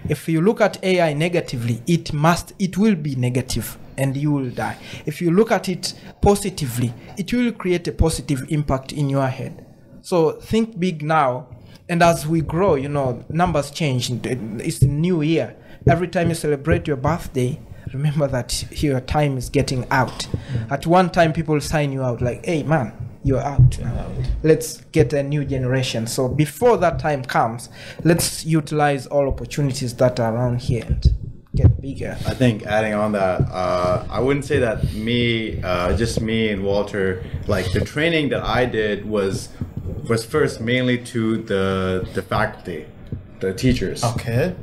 If you look at AI negatively, it will be negative and you will die. If you look at it positively, it will create a positive impact in your head. So think big now. And as we grow, numbers change. It's a new year. Every time you celebrate your birthday, remember that your time is getting out. At one time, people sign you out like, hey, man, you're out now. Let's get a new generation. So before that time comes, let's utilize all opportunities that are around here and get bigger. I think adding on that, I wouldn't say that just me and Walter, like the training that I did was first mainly to the faculty, the teachers. Okay.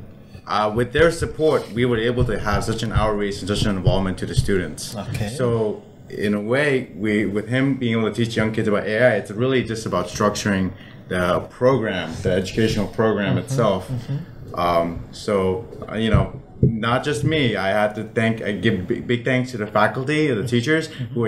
With their support, we were able to have such an outreach and such an involvement to the students. Okay. So in a way, with him being able to teach young kids about AI, it's really just about structuring the program, the educational program itself. Not just me. I had to give big thanks to the faculty, the teachers who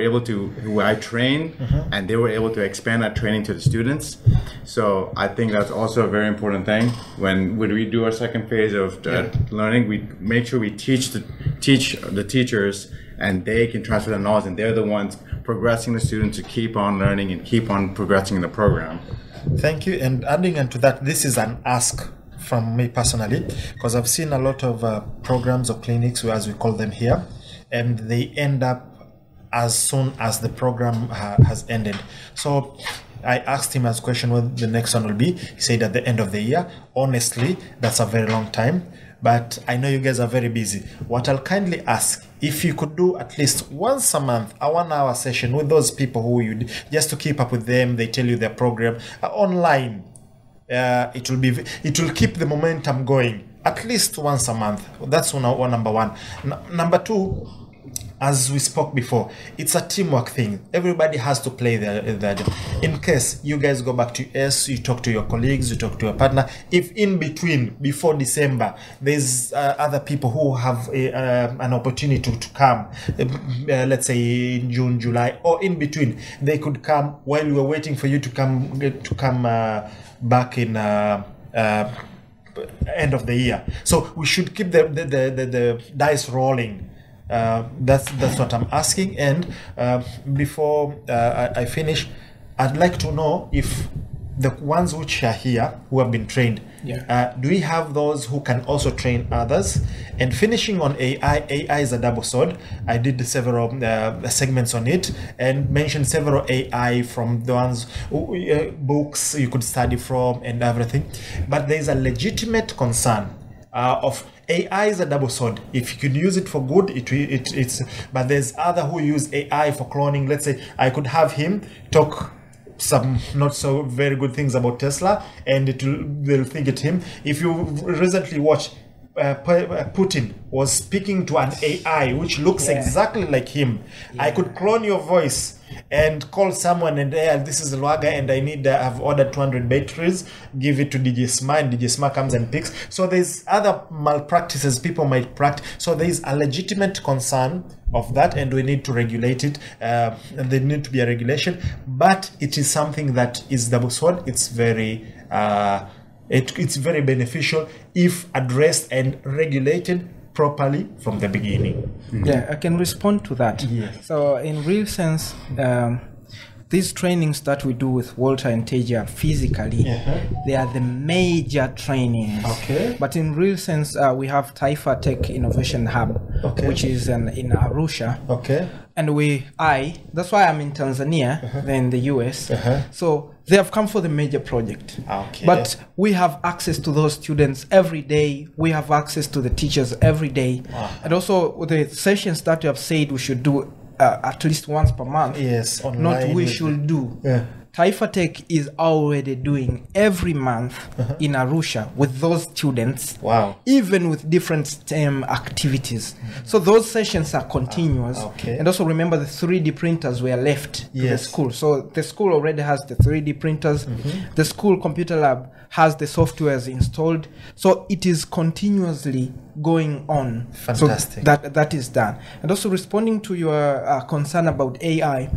I trained, and they were able to expand that training to the students. So I think that's also a very important thing. When we do our second phase of learning, we make sure we teach the teachers, and they can transfer the knowledge, and they're the ones progressing the students to keep on learning and keep on progressing in the program. Thank you. And adding into that, this is an ask from me personally, because I've seen a lot of programs or clinics, as we call them here, and they end up as soon as the program has ended. So I asked him as a question what the next one will be. He said at the end of the year. Honestly, that's a very long time, but I know you guys are very busy. What I'll kindly ask, if you could do at least once a month, a 1 hour session with those people who you just to keep up with them, they tell you their program online. It will keep the momentum going at least once a month. That's number one. Number two, as we spoke before, it's a teamwork thing. Everybody has to play their job. In case you guys go back to US, you talk to your colleagues, you talk to your partner. If in between, before December, there's other people who have an opportunity to come, let's say in June, July, or in between, they could come while we were waiting for you to come back in end of the year. So we should keep the dice rolling. That's what I'm asking. And before I finish, I'd like to know if the ones which are here who have been trained, do we have those who can also train others? And finishing on AI is a double sword. I did several segments on it and mentioned several AI from the ones books you could study from and everything. But there's a legitimate concern of AI is a double sword. If you could use it for good, it's. But there's other who use AI for cloning. Let's say I could have him talk some not so very good things about Tesla, and they'll think it's him. If you recently watched, Putin was speaking to an AI which looks exactly like him. I could clone your voice and call someone and this is Lwaga and I've ordered 200 batteries, give it to DJ Sma, and DJ Sma comes and picks. So there's other malpractices people might practice. So there's a legitimate concern of that, and we need to regulate it. And there need to be a regulation, but it is something that is double sword. It's very it's very beneficial if addressed and regulated properly from the beginning. Yeah, I can respond to that. Yes. So in real sense, these trainings that we do with Walter and Teja physically, they are the major trainings. Okay. But in real sense, we have Taifa Tech Innovation Hub, which is in Arusha. Okay. And that's why I'm in Tanzania, they're in the US. So they have come for the major project. Okay. But we have access to those students every day. We have access to the teachers every day. And also the sessions that you have said we should do at least once per month. Yes, online. Not we should do. Taifa Tech is already doing every month in Arusha with those students. Wow. Even with different STEM activities. So those sessions are continuous. Okay. And also remember the 3D printers were left to the school. So the school already has the 3D printers. The school computer lab has the softwares installed. So it is continuously going on. Fantastic. So that is done. And also responding to your concern about AI,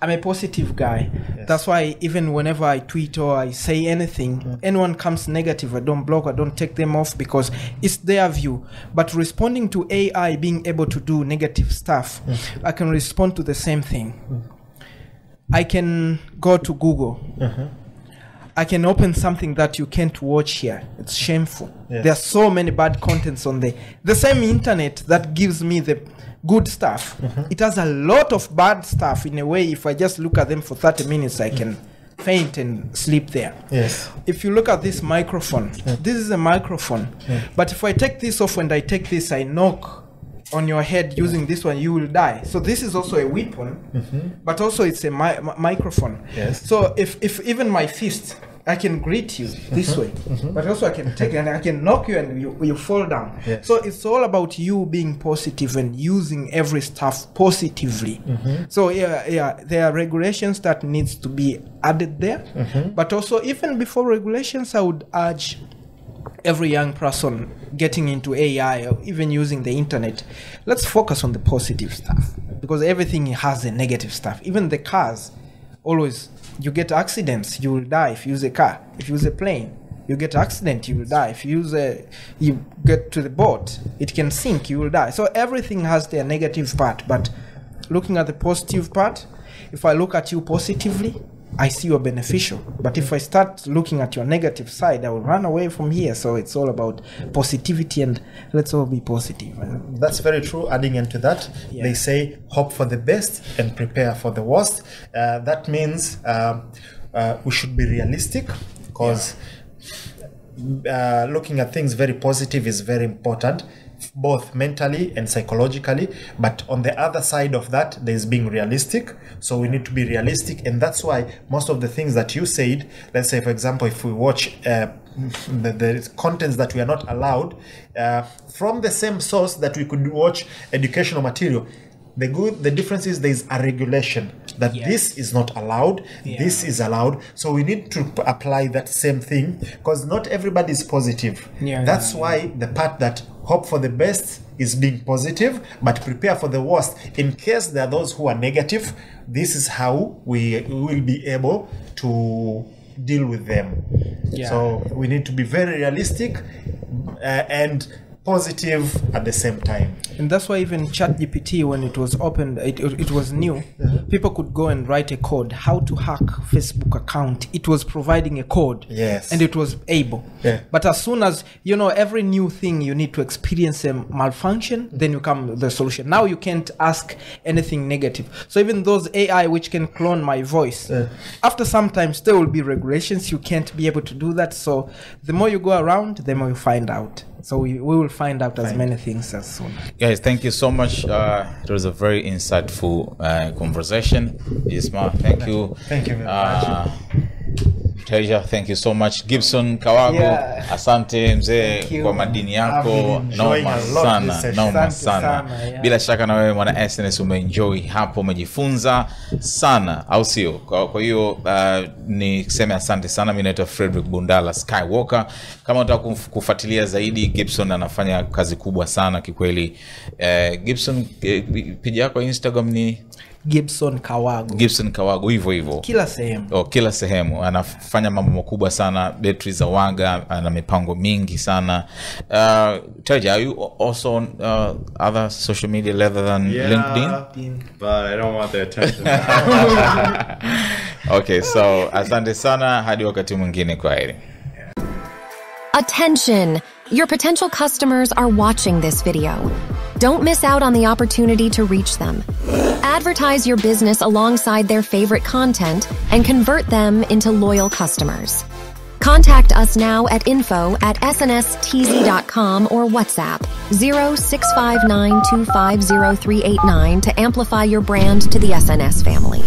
I'm a positive guy. That's why even whenever I tweet or I say anything, anyone comes negative, I don't block, I don't take them off because it's their view. But responding to AI being able to do negative stuff, I can respond to the same thing. I can go to Google. I can open something that you can't watch here. It's shameful. There are so many bad contents on the same internet that gives me the good stuff. It has a lot of bad stuff. In a way, if I just look at them for 30 minutes, I can faint and sleep there. If you look at this microphone, this is a microphone. But if I take this off and I take this, I knock on your head using this one, you will die. So this is also a weapon, but also it's a microphone. So if even my fist, I can greet you this way, but also I can take and I can knock you and you fall down. So it's all about you being positive and using every stuff positively. So there are regulations that needs to be added there, but also even before regulations, I would urge every young person getting into AI or even using the internet, let's focus on the positive stuff, because everything has a negative stuff. Even the cars, always you get accidents, you will die if you use a car. If you use a plane, you get accident, you will die. If you get to the boat, it can sink, you will die. So everything has their negative part, but looking at the positive part, if I look at you positively, I see you're beneficial. But if I start looking at your negative side, I will run away from here. So it's all about positivity, and let's all be positive. That's very true. Adding into that, they say hope for the best and prepare for the worst. That means we should be realistic, because looking at things very positive is very important, both mentally and psychologically. But on the other side of that, there's being realistic. So we need to be realistic, and that's why most of the things that you said, let's say for example, if we watch the contents that we are not allowed from the same source that we could watch educational material, the difference is there's a regulation that this is not allowed, this is allowed. So we need to apply that same thing, because not everybody is positive. That's why the part that hope for the best is being positive, but prepare for the worst. In case there are those who are negative, this is how we will be able to deal with them. So we need to be very realistic and positive at the same time. And that's why even ChatGPT, when it was opened, it was new. People could go and write a code how to hack Facebook account. It was providing a code, and it was able. But as soon as every new thing, you need to experience a malfunction, then you come the solution. Now you can't ask anything negative. So even those AI which can clone my voice, after some time there will be regulations. You can't be able to do that. So the more you go around, the more you find out. So we will find out as many things as soon. Guys, thank you so much. It was a very insightful conversation. Isma, thank you. Thank you very much. Teja, thank you so much. Gibson Kawago, asante mzee kwa madini yako. Naoma sana. Bila shaka na wewe mwana SNS umeenjoy hapo, umejifunza sana, au sio? Kwa hiyo ni kuseme asante sana. Mimi naitwa Frederick Bundala Skywalker. Kama unataka kufuatilia zaidi, Gibson anafanya kazi kubwa sana kikweli. Gibson, page yako Instagram ni Gibson Kawago. Gibson Kawago hivyo Kila sehemu. Kila sehemu anafanya mambo makubwa sana, betri za Waga, ana mipango mingi sana. Teja, are you also on other social media other than LinkedIn? But I don't want the attention. Okay, so asante sana, hadi wakati mwingine, kwaheri. Attention! Your potential customers are watching this video. Don't miss out on the opportunity to reach them. Advertise your business alongside their favorite content and convert them into loyal customers. Contact us now at info@snstz.com or WhatsApp 0659250389 to amplify your brand to the SNS family.